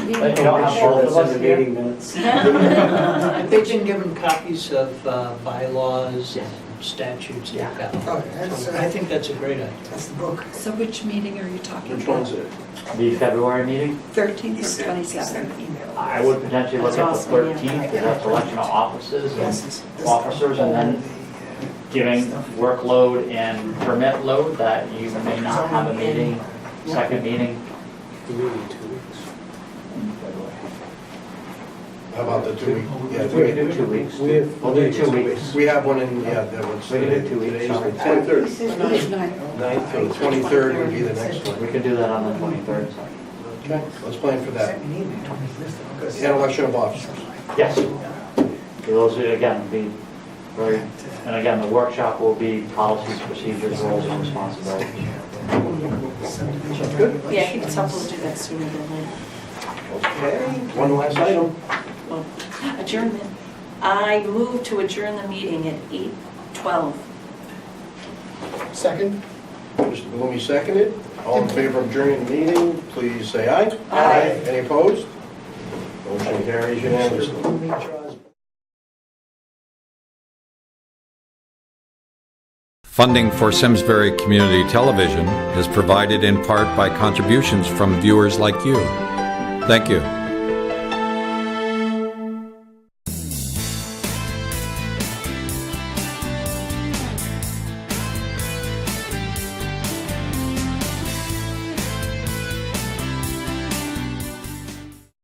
you don't have both of us here? minutes. They've been given copies of bylaws Yes. and statutes Yeah. like that. Oh, that's, I think that's a great idea. that's the book. So which meeting are you talking Which about? one's it? The February meeting, 13th or 27th? I would potentially look at the That's awesome, yeah. 13th, because that's election of offices Yes, and it's- officers, and then giving workload and permit load that you may not have a meeting, second meeting Maybe 2 weeks. in February. How about the 2 week? Yeah, We can do 2 weeks. We'll do 2 weeks. We have one in, yeah, that was. We can do 2 weeks, Today's sorry. the 23rd. 9th. 9th, so the 23rd would be the next one. We can do that on the 23rd, sorry. Okay, let's plan for that. And election of officers. Yes. So those, again, be very, and again, the workshop will be policies, procedures, roles, and responsibilities. Good. Yeah, I think it's helpful to do that sooner than later. Okay, one last item. Well, adjournment. I move to adjourn the meeting at 8:12. Second? Mr. Blumey seconded. All in favor of adjourning the meeting, please say aye. Aye. Any opposed? Motion carries unanimously. Funding for Simsbury Community Television is provided in part by contributions from viewers like you. Thank you.